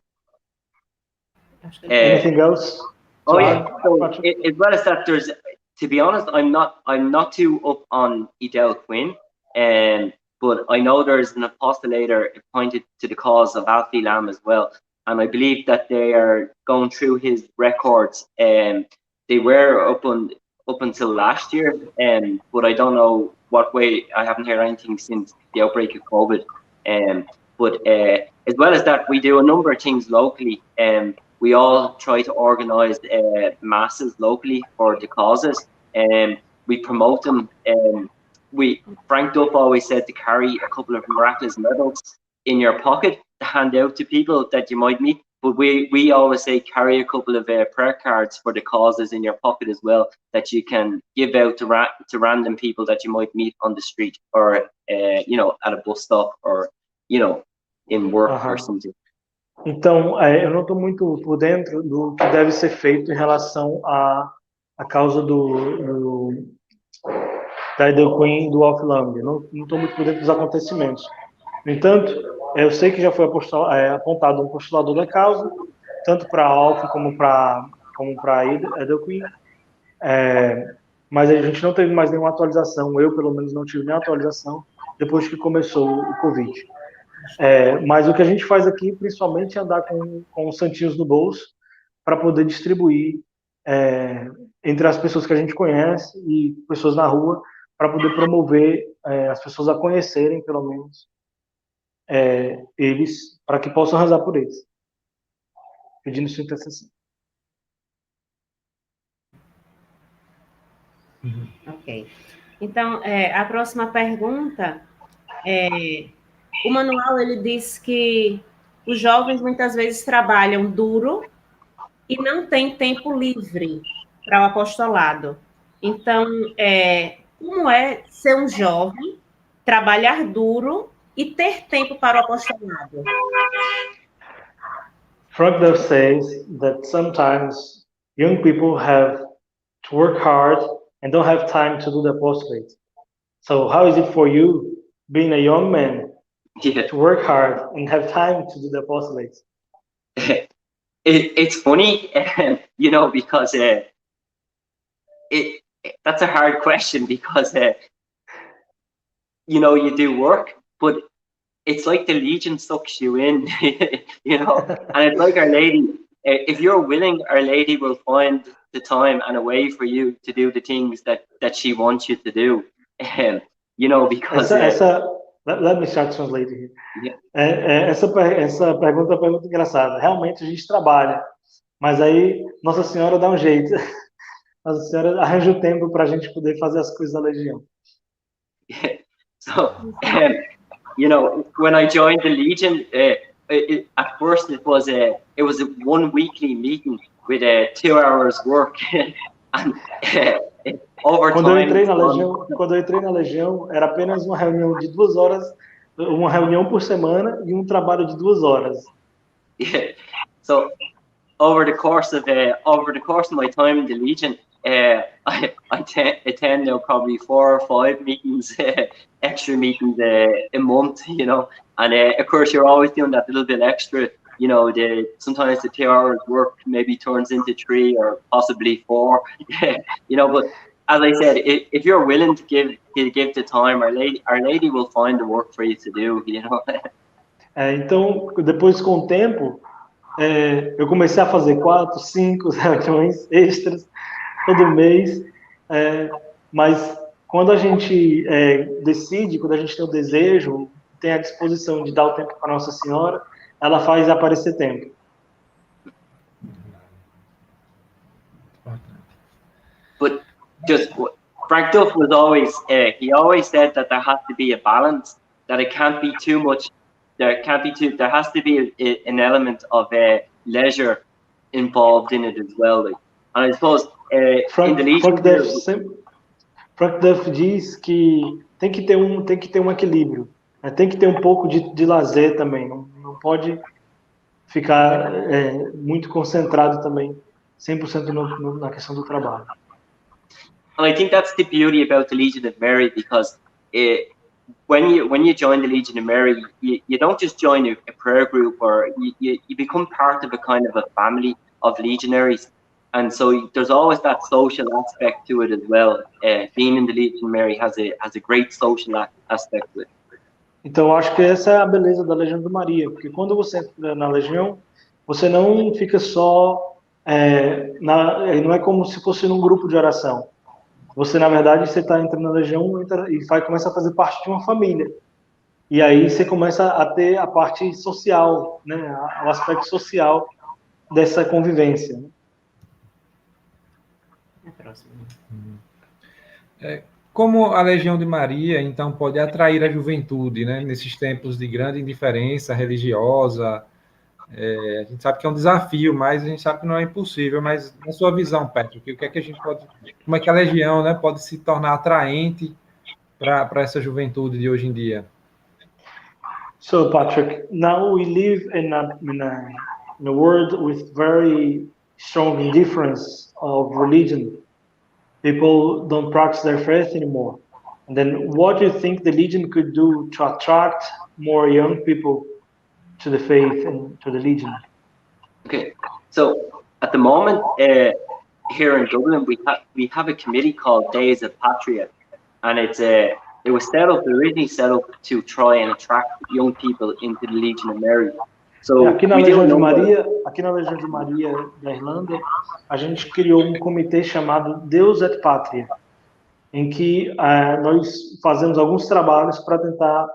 anything else? Oh yeah. So, as well as that, there's, to be honest, I'm not too up on Edel Quinn, but I know there's an apostolator appointed to the cause of Alfie Lam as well, and I believe that they are going through his records. They were up until last year, but I don't know what way. I haven't heard anything since the outbreak of COVID. But as well as that, we do a number of things locally. We all try to organise masses locally for the causes, and we promote them. Frank Duff always said to carry a couple of miraculous medals in your pocket to hand out to people that you might meet. But we always say carry a couple of prayer cards for the causes in your pocket as well, that you can give out to random people that you might meet on the street, or at a bus stop, or in work or something. Então, eu não estou muito por dentro do que deve ser feito em relação à causa da Edel Quinn do Alfie Lam. Não estou muito por dentro dos acontecimentos. No entanto, eu sei que já foi apontado um postulador da causa, tanto para Alfie como para Edel Quinn. Mas a gente não teve mais nenhuma atualização. Eu, pelo menos, não tive nenhuma atualização depois que começou o Covid. Mas o que a gente faz aqui, principalmente, é andar com os santinhos no bolso para poder distribuir entre as pessoas que a gente conhece e pessoas na rua, para poder promover as pessoas a conhecerem, pelo menos, eles, para que possam rezar por eles, pedindo sua intercessão. Ok. Então, a próxima pergunta o manual, ele diz que os jovens muitas vezes trabalham duro e não têm tempo livre para o apostolado. Então, como é ser um jovem, trabalhar duro e ter tempo para o apostolado? Frank Duff says that sometimes young people have to work hard and don't have time to do the apostolate. So how is it for you, being a young man, to work hard and have time to do the apostolate? It's funny, because that's a hard question, because you do work, but it's like the Legion sucks you in, and it's like Our Lady. If you're willing, Our Lady will find the time and a way for you to do the things that she wants you to do, because. Let me start translating here. Essa pergunta é uma pergunta engraçada. Realmente a gente trabalha, mas aí Nossa Senhora dá um jeito. Nossa Senhora arranja o tempo para a gente poder fazer as coisas da Legião. So, when I joined the Legion, at first it was a 1 weekly meeting with 2 hours work, and over time. Quando eu entrei na Legião, era apenas uma reunião de 2 horas, uma reunião por semana e um trabalho de 2 horas. Yeah. So over the course of my time in the Legion, I attend now probably 4 or 5 meetings, extra meetings a month, and of course you're always doing that little bit extra. Sometimes the 2 hours work maybe turns into 3 or possibly 4, but as I said, if you're willing to give the time, Our Lady will find the work for you to do, Então, depois, com o tempo, eu comecei a fazer 4, 5 reuniões extras todo mês, mas quando a gente decide, quando a gente tem o desejo, tem a disposição de dar o tempo para Nossa Senhora, ela faz aparecer tempo. But just Frank Duff was always he always said that there has to be a balance, that it can't be too much, there has to be an element of leisure involved in it as well. Like. And I suppose Frank Duff diz que tem que ter um equilíbrio, né? Tem que ter um pouco de lazer também, não pode ficar muito concentrado também 100% na questão do trabalho. And I think that's the beauty about the Legion of Mary, because when you join the Legion of Mary, you don't just join a prayer group, or you become part of a kind of a family of legionaries. And so there's always that social aspect to it as well. Being in the Legion of Mary has a great social aspect to it. Então, eu acho que essa é a beleza da Legião de Maria, porque quando você entra na Legião, você não fica só... não é como se fosse num grupo de oração. Você, na verdade, você está entrando na Legião e começa a fazer parte de uma família. E aí você começa a ter a parte social, né? O aspecto social dessa convivência. Né? Como a Legião de Maria, então, pode atrair a juventude, né? Nesses tempos de grande indiferença religiosa. A gente sabe que é um desafio, mas a gente sabe que não é impossível. Mas na sua visão, Patrick, o que é que a gente pode, como é que a Legião, né, pode se tornar atraente para essa juventude de hoje em dia? So, Patrick, now we live in a world with very strong indifference of religion. People don't practice their faith anymore. And then, what do you think the Legion could do to attract more young people to the faith and to the Legion? Okay, so at the moment here in Dublin, we have a committee called Days of Patria, and it was originally set up to try and attract young people into the Legion of Mary. So aqui na Legião de Maria da Irlanda, a gente criou um comitê chamado Deus et Patria, em que nós fazemos alguns trabalhos para tentar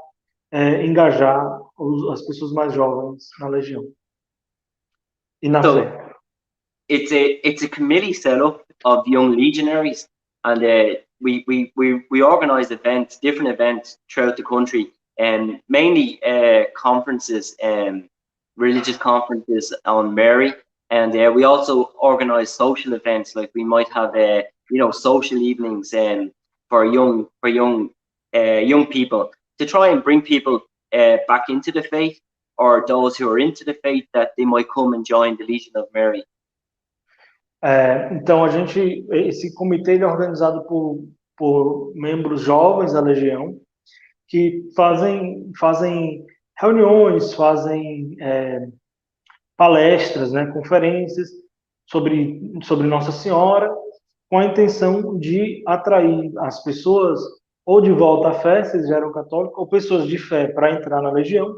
engajar as pessoas mais jovens na Legião e na fé. It's a committee set up of young legionaries, and we organize events, different events throughout the country, and mainly conferences, religious conferences on Mary, and we also organize social events, like we might have social evenings for young people, to try and bring people back into the faith, or those who are into the faith, that they might come and join the Legion of Mary. Então esse comitê ele é organizado por membros jovens da Legião, que fazem reuniões, fazem palestras, né, conferências sobre Nossa Senhora, com a intenção de atrair as pessoas ou de volta à fé, se eles já eram católicos, ou pessoas de fé para entrar na Legião,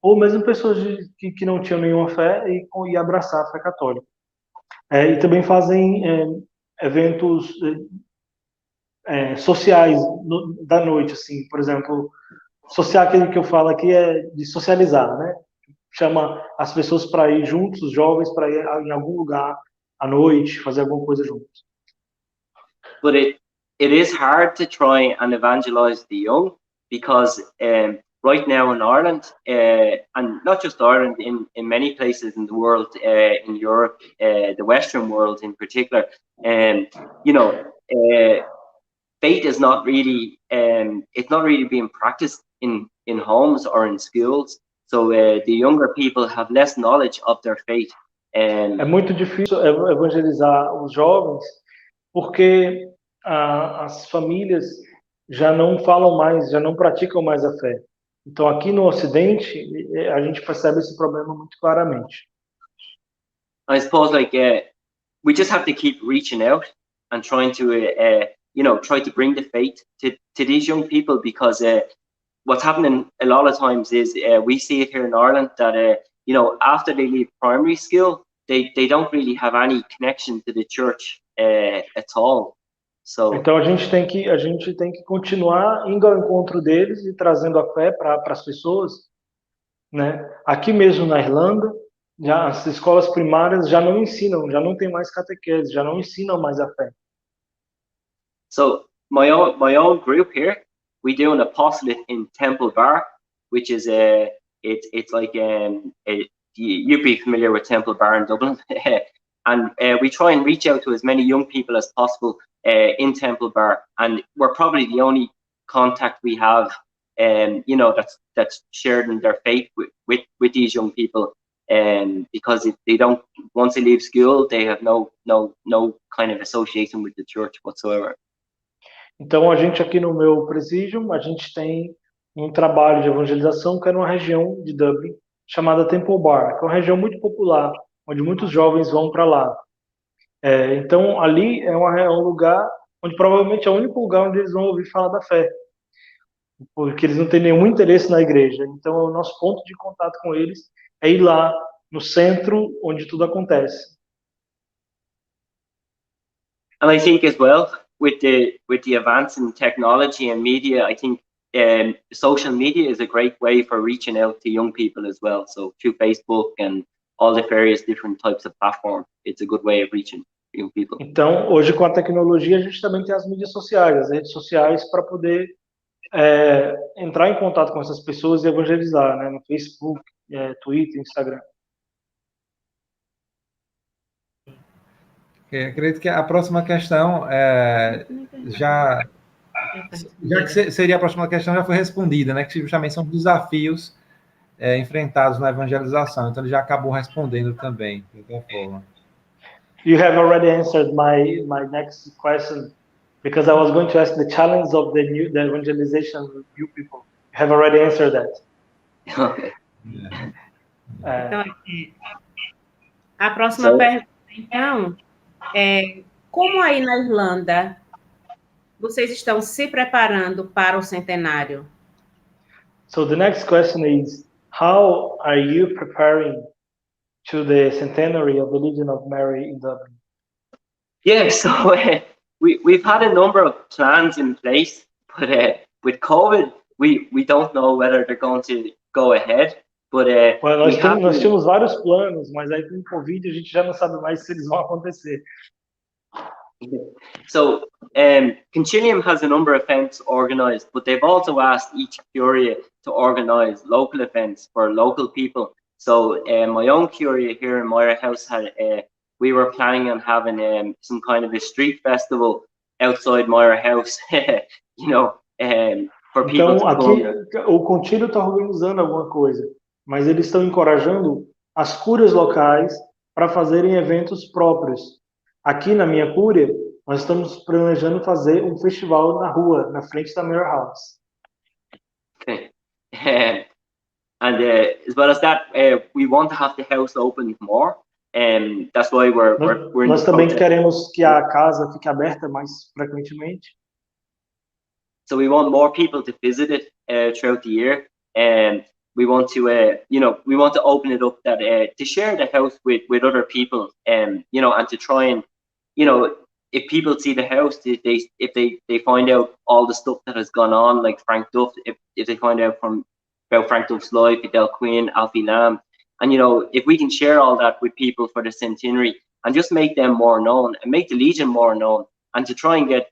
ou mesmo pessoas que não tinham nenhuma fé e abraçar a fé católica. E também fazem eventos sociais da noite, assim, por exemplo, social, aquele que eu falo aqui é de socializar, né? Chama as pessoas para ir juntos, os jovens, para ir em algum lugar à noite, fazer alguma coisa juntos. But it is hard to try and evangelize the young, because right now in Ireland, and not just Ireland, in many places in the world, in Europe, the Western world in particular, faith is not really, it's not really being practiced in homes or in schools. So the younger people have less knowledge of their faith. É muito difícil evangelizar os jovens, porque as famílias já não falam mais, já não praticam mais a fé. Então, aqui no Ocidente, a gente percebe esse problema muito claramente. I suppose, we just have to keep reaching out and trying to, try to bring the faith to these young people, because what's happening a lot of times is we see it here in Ireland that, after they leave primary school, they don't really have any connection to the church at all. So, então a gente tem que continuar indo ao encontro deles e trazendo a fé para as pessoas, né? Aqui mesmo na Irlanda, já as escolas primárias já não ensinam, já não tem mais catequese, já não ensinam mais a fé. so my own group here, we do an apostolate in Temple Bar, which is it's like you'd be familiar with Temple Bar in Dublin, and we try and reach out to as many young people as possible in Temple Bar, and we're probably the only contact we have, that's shared in their faith with these young people. Because if they don't, once they leave school, they have no kind of association with the church whatsoever. Então a gente aqui no meu presídio, a gente tem um trabalho de evangelização que é numa região de Dublin chamada Temple Bar, que é uma região muito popular, onde muitos jovens vão para lá. Então ali é um lugar onde provavelmente é o único lugar onde eles vão ouvir falar da fé, porque eles não têm nenhum interesse na igreja. Então o nosso ponto de contato com eles é ir lá no centro onde tudo acontece. And I think as well, with the advance in technology and media, I think social media is a great way for reaching out to young people as well. So through Facebook and all the various different types of platforms, it's a good way of reaching young people. Então, hoje com a tecnologia, a gente também tem as mídias sociais, as redes sociais, para poder entrar em contato com essas pessoas e evangelizar, né? No Facebook, Twitter, Instagram. Acredito que a próxima questão já que seria a próxima questão já foi respondida, né? Que justamente são desafios enfrentados na evangelização. Então ele já acabou respondendo também, de qualquer forma. You have already answered my next question, because I was going to ask the challenge of the evangelization of new people. You have already answered that. Okay. Então, a próxima pergunta, então, como aí na Irlanda vocês estão se preparando para o centenário? So the next question is, how are you preparing to the Centenary of the Legion of Mary in Dublin? Yeah, so we've had a number of plans in place, but with COVID, we don't know whether they're going to go ahead. But nós tínhamos vários planos, mas aí com o Covid a gente já não sabe mais se eles vão acontecer. So Concilium has a number of events organized, but they've also asked each curia to organize local events for local people. So my own curia here in Myra House we were planning on having some kind of a street festival outside Myra House, for people então, to come. Aqui o Contílio está organizando alguma coisa, mas eles estão encorajando as cúrias locais para fazerem eventos próprios. Aqui na minha cúria, nós estamos planejando fazer um festival na rua, na frente da Myra House. Okay. And as well as that, we want to have the house open more. That's why we're nós também queremos que a casa fique aberta mais frequentemente. So we want more people to visit it throughout the year, and we want to, we want to open it up that to share the house with other people, and to try and, if people see the house, if they find out all the stuff that has gone on, like Frank Duff, if they find out about Frank Duff's life, Del Quinn, Alfie Lamb, and if we can share all that with people for the centenary and just make them more known and make the Legion more known, and to try and get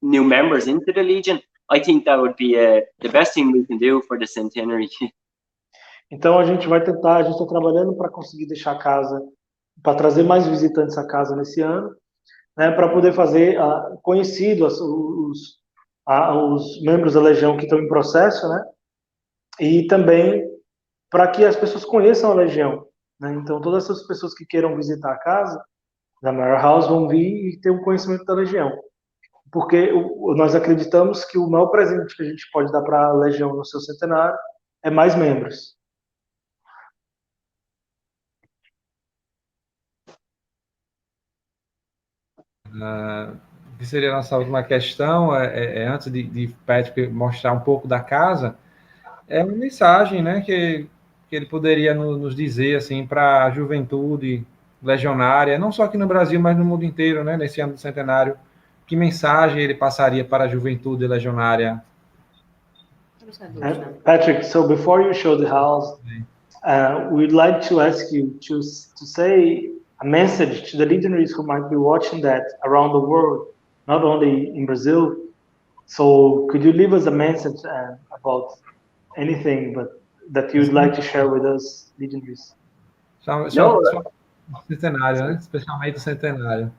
new members into the Legion, I think that would be the best thing we can do for the centenary. Então a gente está trabalhando para conseguir deixar a casa, para trazer mais visitantes à casa nesse ano, né, para poder fazer conhecido os membros da Legião que estão em processo, né, e também para que as pessoas conheçam a Legião, né. Então todas essas pessoas que queiram visitar a casa da Myra House vão vir e ter um conhecimento da Legião, porque nós acreditamos que o maior presente que a gente pode dar para a Legião no seu centenário é mais membros. Que seria a nossa última questão, antes de Patrick mostrar um pouco da casa, é uma mensagem, né, que ele poderia nos dizer assim, para a juventude legionária, não só aqui no Brasil, mas no mundo inteiro, né, nesse ano do centenário, que mensagem ele passaria para a juventude legionária? Patrick, so before you show the house, we'd like to ask you to say a message to the legionaries who might be watching that around the world, not only in Brazil. So could you leave us a message about anything but that you'd like to share with us, legionaries? Centenário, né? Especialmente o Centenário.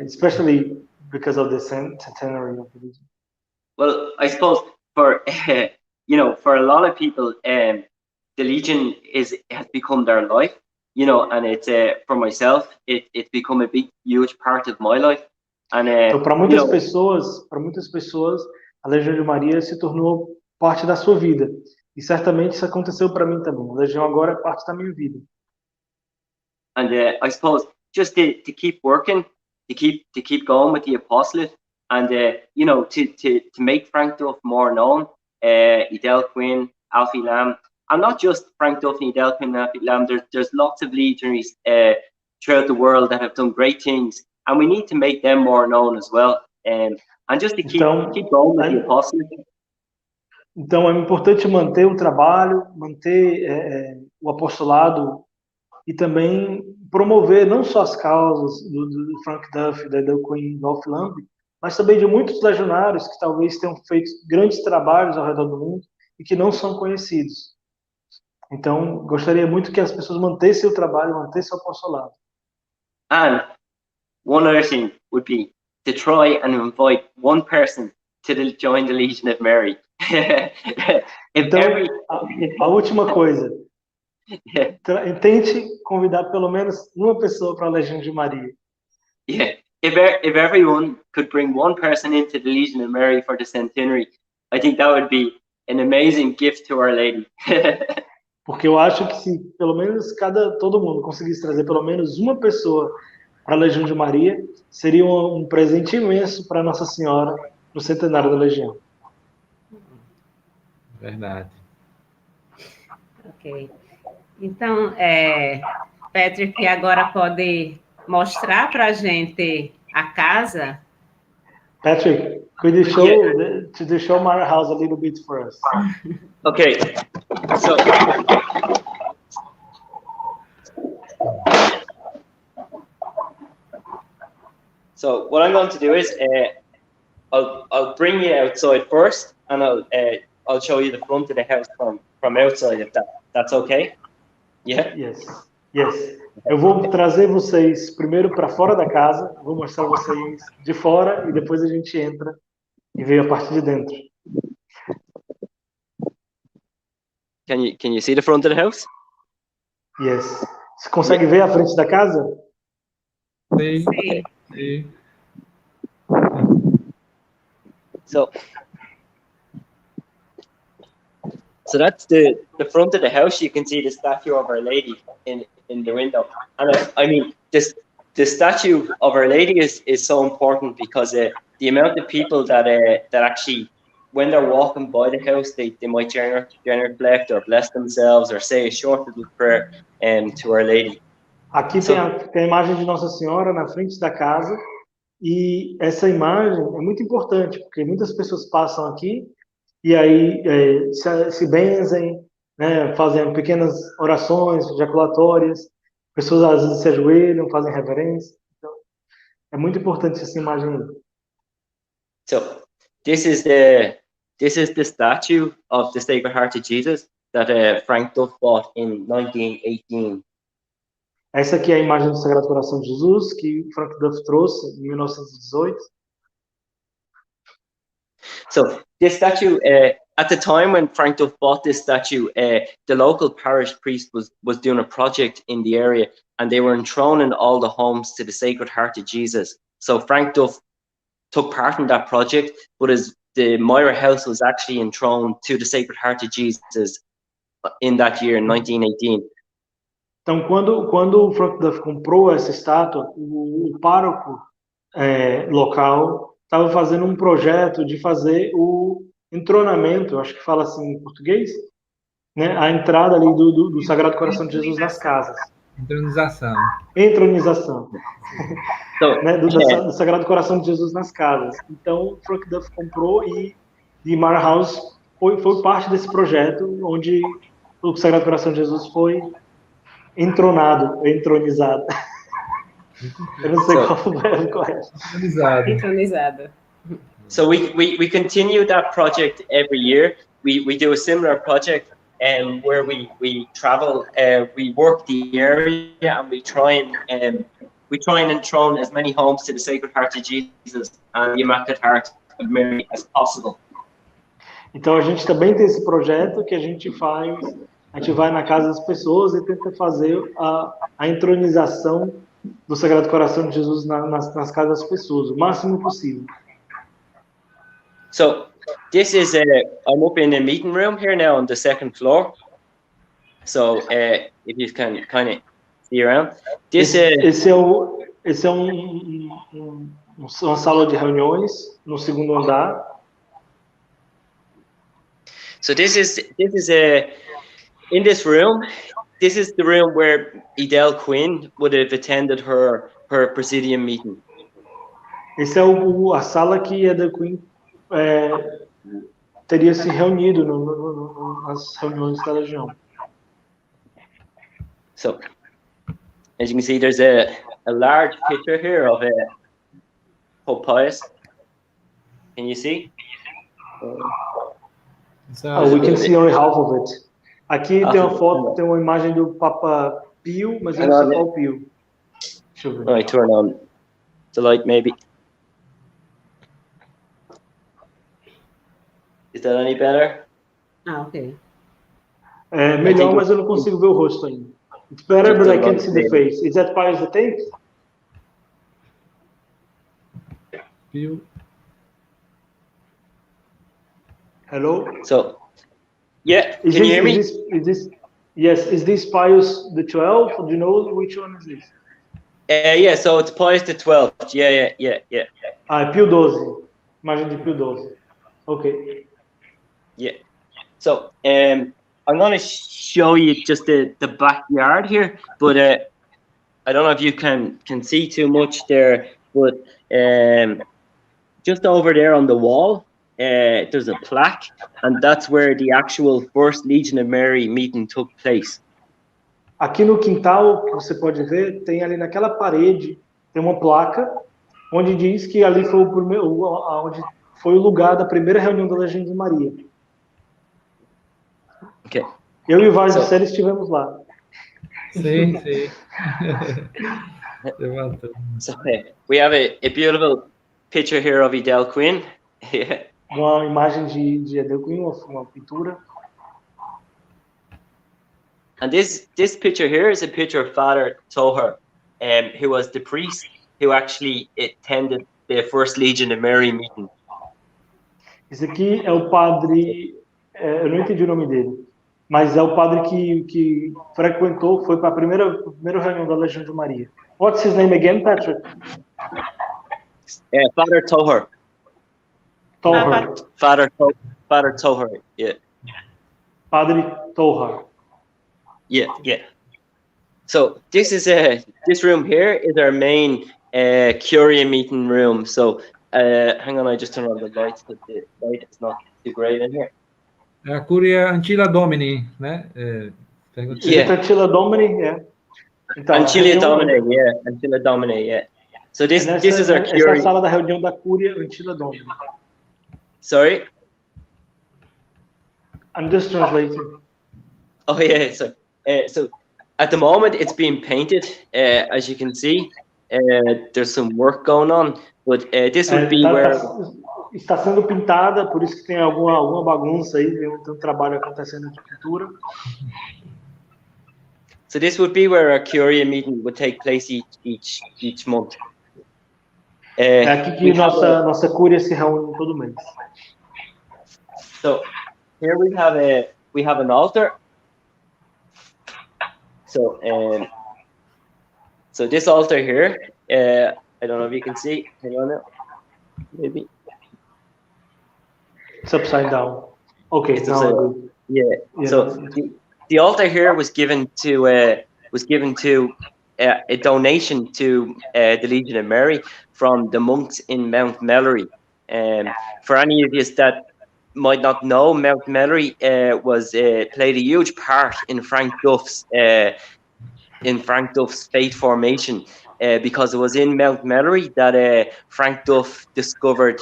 Especially because of the Centenary of the Legion. Well, I suppose for for a lot of people, the Legion has become their life, and it's for myself, it's become a big, huge part of my life. And então, para muitas pessoas, a Legião de Maria se tornou parte da sua vida. E certamente isso aconteceu para mim também. A Legião agora é parte da minha vida. And I suppose just to keep working, to keep going with the apostolate, and to make Frank Duff more known, Idel Quinn, Alfie Lamb, and not just Frank Duff and Idel Quinn and Alfie Lamb. There's lots of legionaries throughout the world that have done great things, and we need to make them more known as well. And just to keep going with the apostolate. Então é importante manter o trabalho, manter o apostolado e também promover não só as causas do Frank Duff, da Idel Quinn, do Alfie Lamb, mas também de muitos legionários que talvez tenham feito grandes trabalhos ao redor do mundo e que não são conhecidos. Então, gostaria muito que as pessoas mantessem o trabalho, mantessem o apostolado. And one other thing would be to try and invite one person to join the Legion of Mary. Então, a última coisa, tente convidar pelo menos uma pessoa para a Legião de Maria. Yeah. If everyone could bring one person into the Legion of Mary for the Centenary, I think that would be an amazing gift to Our Lady. Porque eu acho que se pelo menos todo mundo conseguisse trazer pelo menos uma pessoa para a Legião de Maria, seria um presente imenso para Nossa Senhora no Centenário da Legião. Verdade. Ok. Então, Patrick agora pode mostrar para a gente a casa. Patrick, could you show Myra House a little bit for us? Okay. So what I'm going to do is I'll bring you outside first, and I'll show you the front of the house from outside, if that's okay. Yeah. Yes. Eu vou trazer vocês primeiro para fora da casa, vou mostrar vocês de fora e depois a gente entra e vê a parte de dentro. Can you see the front of the house? Yes. Você consegue ver a frente da casa? Sim. So that's the front of the house. You can see the statue of Our Lady in the window. And I mean, the statue of Our Lady is so important because the amount of people that actually, when they're walking by the house, they might genuflect or bless themselves or say a short little prayer to Our Lady. Aqui tem a imagem de Nossa Senhora na frente da casa, e essa imagem é muito importante, porque muitas pessoas passam aqui e aí se benzem, né, fazem pequenas orações ejaculatórias, pessoas às vezes se ajoelham, fazem reverência. Então, é muito importante essa imagem aí. So this is the statue of the Sacred Heart of Jesus that Frank Duff bought in 1918. Essa aqui é a imagem do Sagrado Coração de Jesus que Frank Duff trouxe em 1918. So this statue, at the time when Frank Duff bought this statue, the local parish priest was doing a project in the area, and they were enthroning all the homes to the Sacred Heart of Jesus. So Frank Duff took part in that project, but the Myra House was actually enthroned to the Sacred Heart of Jesus in that year, in 1918. Então, quando o Frank Duff comprou essa estátua, o pároco local estava fazendo um projeto de fazer o entronamento, acho que fala assim em português, né, a entrada ali do Sagrado Coração de Jesus nas casas. Entronização. Entronização. So, Né, do Sagrado Coração de Jesus nas casas. Então, Frank Duff comprou e Myra House foi parte desse projeto onde o Sagrado Coração de Jesus foi entronizado. Eu não sei qual foi o verbo correto. Entronizado. So we continue that project every year. We do a similar project where we travel, we work the area, and we try and enthrone as many homes to the Sacred Heart of Jesus and the Immaculate Heart of Mary as possible. Então a gente também tem esse projeto que a gente vai na casa das pessoas e tenta fazer a entronização do Sagrado Coração de Jesus nas casas das pessoas, o máximo possível. So this is I'm up in the meeting room here now on the second floor. So if you can kind of see around, esse é uma sala de reuniões no segundo andar. So this is in this room. This is the room where Edel Quinn would have attended her presidium meeting. Esse é a sala que Edel Quinn teria se reunido nas reuniões da Legião. So, as you can see, there's a large picture here of Pope Pius. Can you see? We can see only half of it. Aqui tem uma foto, tem uma imagem do Papa Pio, mas eu não sei qual Pio. Deixa eu ver. All right, turn on the light, maybe. Is that any better? Ok. É melhor, mas eu não consigo ver o rosto ainda. It's better, but I can't see the face. Is that Pius X? Pio. Hello? So, yeah, can you hear me? Is this Pius the 12th? Do you know which one is this? Yeah, so it's Pius the 12th. Yeah. Pio 12. Imagem de Pio 12. Okay. Yeah. So, I'm going to show you just the backyard here, but I don't know if you can see too much there, but just over there on the wall, there's a plaque, and that's where the actual first Legion of Mary meeting took place. Aqui no quintal, você pode ver, tem ali naquela parede, tem uma placa, onde diz que ali foi onde foi o lugar da primeira reunião da Legião de Maria. Okay. Eu e o Vaz de Série estivemos lá. Sim. So we have a beautiful picture here of Edel Quinn. Uma imagem de Edel Quinn, uma pintura. And this picture here is a picture of Father Toher, who was the priest who actually attended the first Legion of Mary meeting. Esse aqui é o padre, eu não entendi o nome dele, mas é o padre que frequentou, foi para a primeira reunião da Legião de Maria. What's his name again, Patrick? Father Toher. Father Toher, yeah. Padre Toher. Yeah. So this room here is our main Curia meeting room. So hang on, I just turn on the lights because the light is not too great in here. A Curia Antilla Domini, né? Antilla Domini, yeah. Então, Antilla Domini, yeah. So this is our Curia. Essa é a sala da reunião da Curia Antilla Domini. Sorry? I'm just translating. Oh yeah, so at the moment it's being painted, as you can see. There's some work going on, but this would be where... Está sendo pintada, por isso que tem alguma bagunça aí, tem um trabalho acontecendo de pintura. So this would be where our Curia meeting would take place each month. É aqui que nossa Curia se reúne todo mês. So here we have an altar. So this altar here, I don't know if you can see. Hang on now. Maybe. It's upside down. Okay. It's upside down. Yeah. So the altar here was given to was given to a donation to the Legion of Mary from the monks in Mount Melleray. For any of you that might not know, Mount Melleray played a huge part in Frank Duff's faith formation, because it was in Mount Melleray that Frank Duff discovered.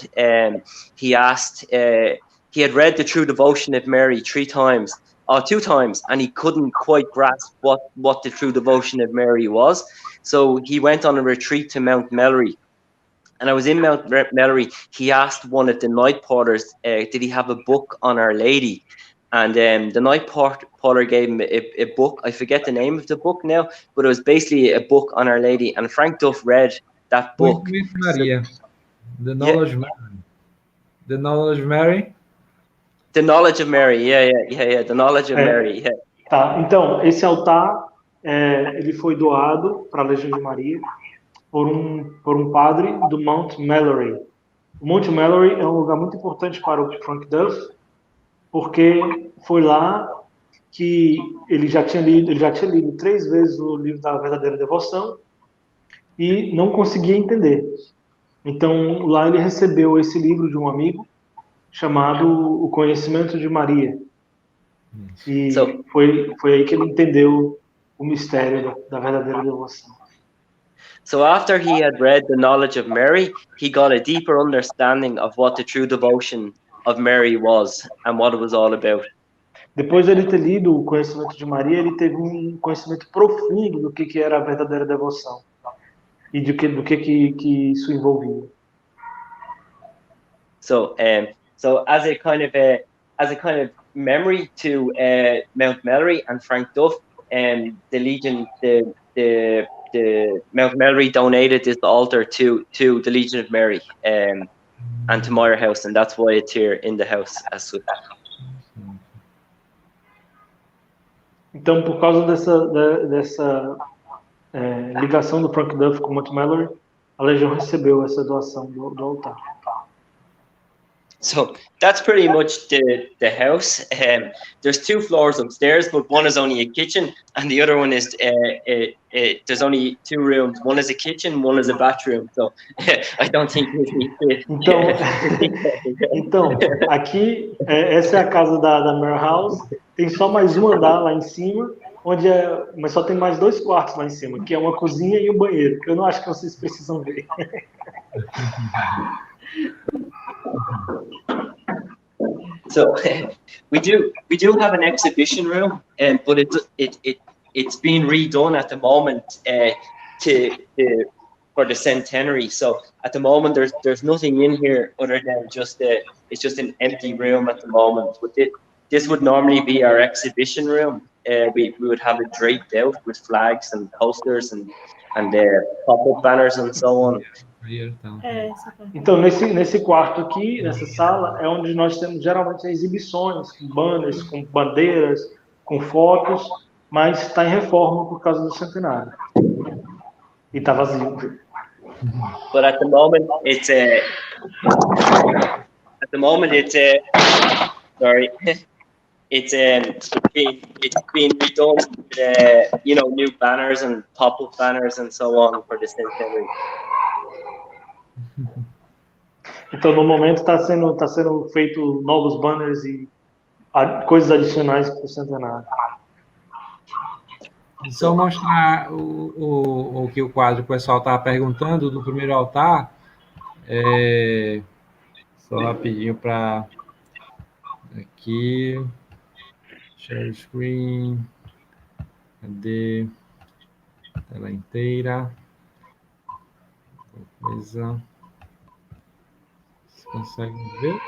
He had read the True Devotion of Mary 2 times, and he couldn't quite grasp what the True Devotion of Mary was. So he went on a retreat to Mount Melleray. And I was in Mount Melleray. He asked one of the night porters, did he have a book on Our Lady? And the night porter gave him a book. I forget the name of the book now, but it was basically a book on Our Lady. And Frank Duff read that book. Maria. The Knowledge of Mary. The Knowledge of Mary? The Knowledge of Mary, yeah. The Knowledge of Mary, yeah. Tá, então, esse altar, ele foi doado para a Legião de Maria por um padre do Mount Melleray. O Mount Melleray é um lugar muito importante para o Frank Duff, porque foi lá que ele já tinha lido 3 vezes o livro da verdadeira devoção e não conseguia entender. Então, lá ele recebeu esse livro de um amigo chamado O Conhecimento de Maria. E foi aí que ele entendeu o mistério da verdadeira devoção. So after he had read the Knowledge of Mary, he got a deeper understanding of what the true devotion of Mary was and what it was all about. Depois de ele ter lido o Conhecimento de Maria, ele teve um conhecimento profundo do que era a verdadeira devoção e do que isso envolvia. So as a kind of memory to Mount Melleray and Frank Duff, the Legion, the Mount Melleray donated this altar to the Legion of Mary and to Myra House, and that's why it's here in the house as such. Então, por causa dessa ligação do Frank Duff com o Mount Melleray, a Legião recebeu essa doação do altar. So that's pretty much the house. There's 2 floors upstairs, but one is only a kitchen, and the other one is there's only 2 rooms. One is a kitchen, one is a bathroom. So I don't think we need to. Então, aqui essa é a casa da Myra House. Tem só mais um andar lá em cima, mas só tem mais 2 quartos lá em cima, que é uma cozinha e um banheiro, que eu não acho que vocês precisam ver. So we do have an exhibition room, but it's being redone at the moment for the Centenary. So at the moment there's nothing in here other than it's just an empty room at the moment. But this would normally be our exhibition room. We would have it draped out with flags and posters and pop-up banners and so on. Então, nesse quarto aqui, nessa sala, é onde nós temos geralmente exibições, com banners, com bandeiras, com fotos, mas está em reforma por causa do centenário. E está vazio. But at the moment it's being redone with, new banners and pop-up banners and so on for the Centenary. Então, no momento está sendo feito novos banners e coisas adicionais para o centenário. Só mostrar o que o quadro, o pessoal estava perguntando do primeiro altar. Só rapidinho para aqui. Share screen. Cadê? Tela inteira. Coisa. Você consegue ver?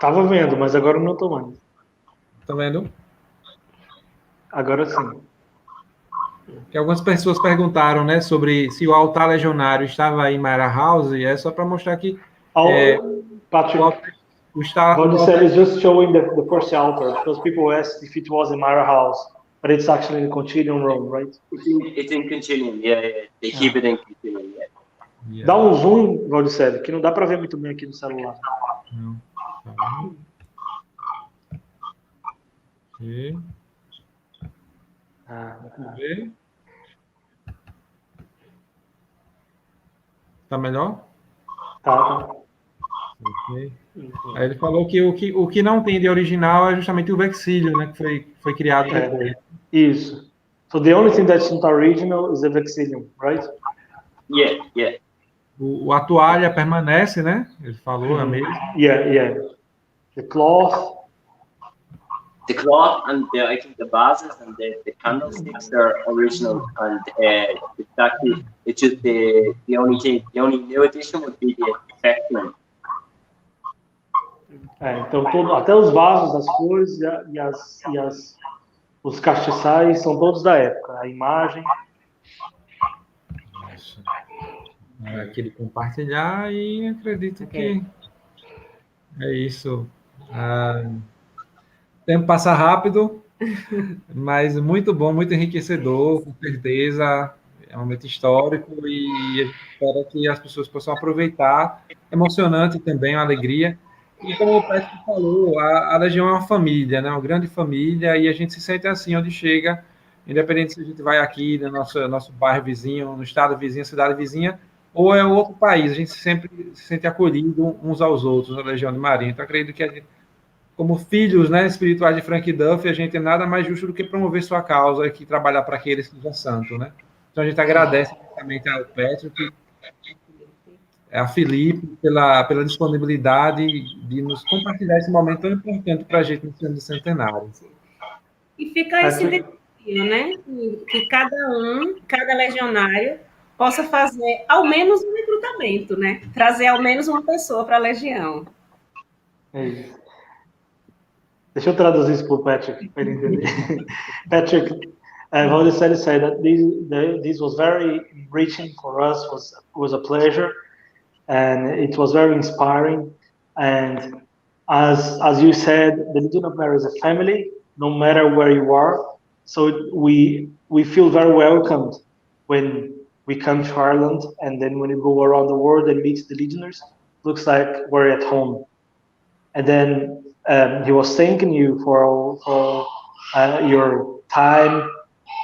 Tava vendo, mas agora não estou mais. Tá vendo? Agora sim. Que algumas pessoas perguntaram, né, sobre se o altar legionário estava em Myra House, e é só para mostrar que Patrick, what you said is just showing the first altar, because people asked if it was in Myra House, but it's actually in Continuum Room, right? It's in Continuum, yeah. They keep it in Continuum, yeah. Dá um zoom, Valdicelli, que não dá para ver muito bem aqui no celular. Não. Aqui. Vamos ver. Tá melhor? Tá. Okay. Aí ele falou que o que não tem de original é justamente o vexílio, né, que foi criado depois. Isso. So the only thing that's not original is the vexillum, right? Yeah. A toalha permanece, né? Ele falou, é mesmo. Yeah. The cloth. The cloth and I think the vases and the candlesticks are original, and it's just the only new addition would be the effect. Então até os vasos das cores os castiçais são todos da época. A imagem. Nossa. Aquele compartilhar e acredito que é isso. O tempo passa rápido, mas muito bom, muito enriquecedor, com certeza. É um momento histórico e espero que as pessoas possam aproveitar. Emocionante também, uma alegria. E como o Patrick falou, a Legião é uma família, né? Uma grande família, e a gente se sente assim onde chega, independente se a gente vai aqui no nosso bairro vizinho, no estado vizinho, cidade vizinha, ou é outro país, a gente sempre se sente acolhido uns aos outros na Legião de Maria. Então, acredito que a gente, como filhos, né, espirituais de Frank Duff, a gente é nada mais justo do que promover sua causa e que trabalhar para aqueles que são santos, né? Então, a gente agradece principalmente ao Patrick, a Felipe, pela disponibilidade de nos compartilhar esse momento tão importante para a gente no Año del Centenario. E fica esse desafio, né? Que cada legionário, possa fazer ao menos um recrutamento, né? Trazer ao menos uma pessoa para a Legião. Deixa eu traduzir isso para o Patrick, para ele entender. Patrick, Valdeceli said that this was very enriching for us, was a pleasure, and it was very inspiring. And as you said, the Legion of Maria is a family, no matter where you are. So we feel very welcomed when we come to Ireland, and then when we go around the world and meet the Legionnaires, looks like we're at home. And then he was thanking you for your time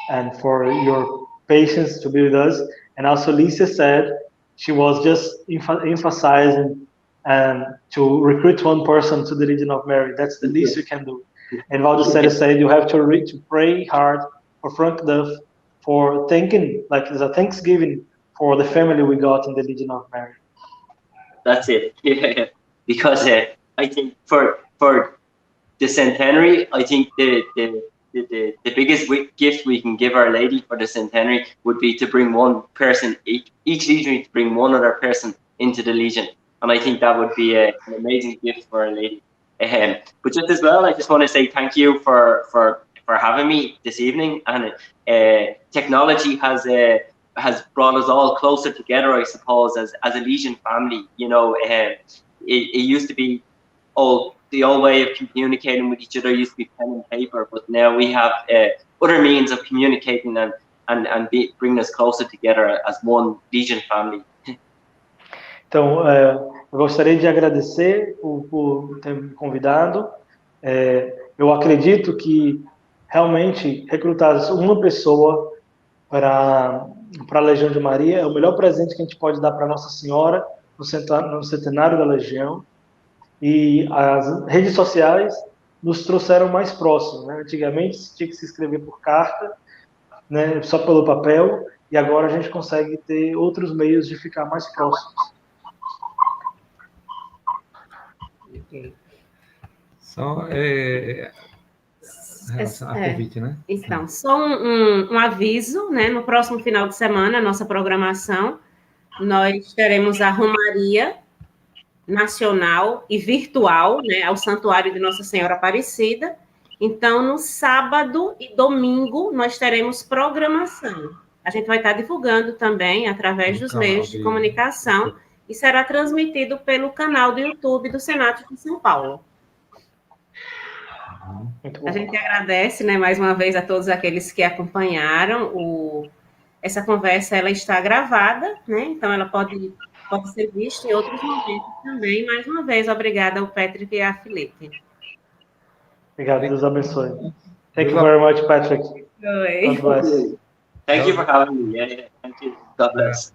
and for your patience to be with us. And also Lisa said she was just emphasizing to recruit one person to the Legion of Mary. That's the least you can do. And Valdeceli said you have to pray hard for Frank Duff for thanking, like there's a Thanksgiving for the family we got in the Legion of Mary. That's it. Yeah. Because I think for the Centenary, I think the biggest gift we can give Our Lady for the Centenary would be to bring one person, each Legion to bring one other person into the Legion. And I think that would be an amazing gift for Our Lady. But just as well, I just want to say thank you for having me this evening. And technology has brought us all closer together, I suppose, as a Legion family. You know, it used to be the old way of communicating with each other used to be pen and paper, but now we have other means of communicating and bringing us closer together as one Legion family. Então, eu gostaria de agradecer por ter me convidado. Eu acredito que realmente recrutar uma pessoa para a Legião de Maria é o melhor presente que a gente pode dar para Nossa Senhora no Centenário da Legião. E as redes sociais nos trouxeram mais próximos, né? Antigamente tinha que se inscrever por carta, né? Só pelo papel, e agora a gente consegue ter outros meios de ficar mais próximos. Só relação a convite, né? Então, só um aviso, né? No próximo final de semana, a nossa programação, nós teremos a Romaria nacional e virtual, né, ao Santuário de Nossa Senhora Aparecida. Então, no sábado e domingo, nós teremos programação. A gente vai estar divulgando também através dos meios de comunicação e será transmitido pelo canal do YouTube do Senado de São Paulo. A gente agradece, né, mais uma vez a todos aqueles que acompanharam. Essa conversa ela está gravada, né, então ela pode ser vista em outros momentos também. Mais uma vez, obrigada ao Patrick e à Felipe. Obrigado, Deus abençoe. Thank you very much, Patrick. God bless. Thank you for having me. Yeah, thank you. God bless.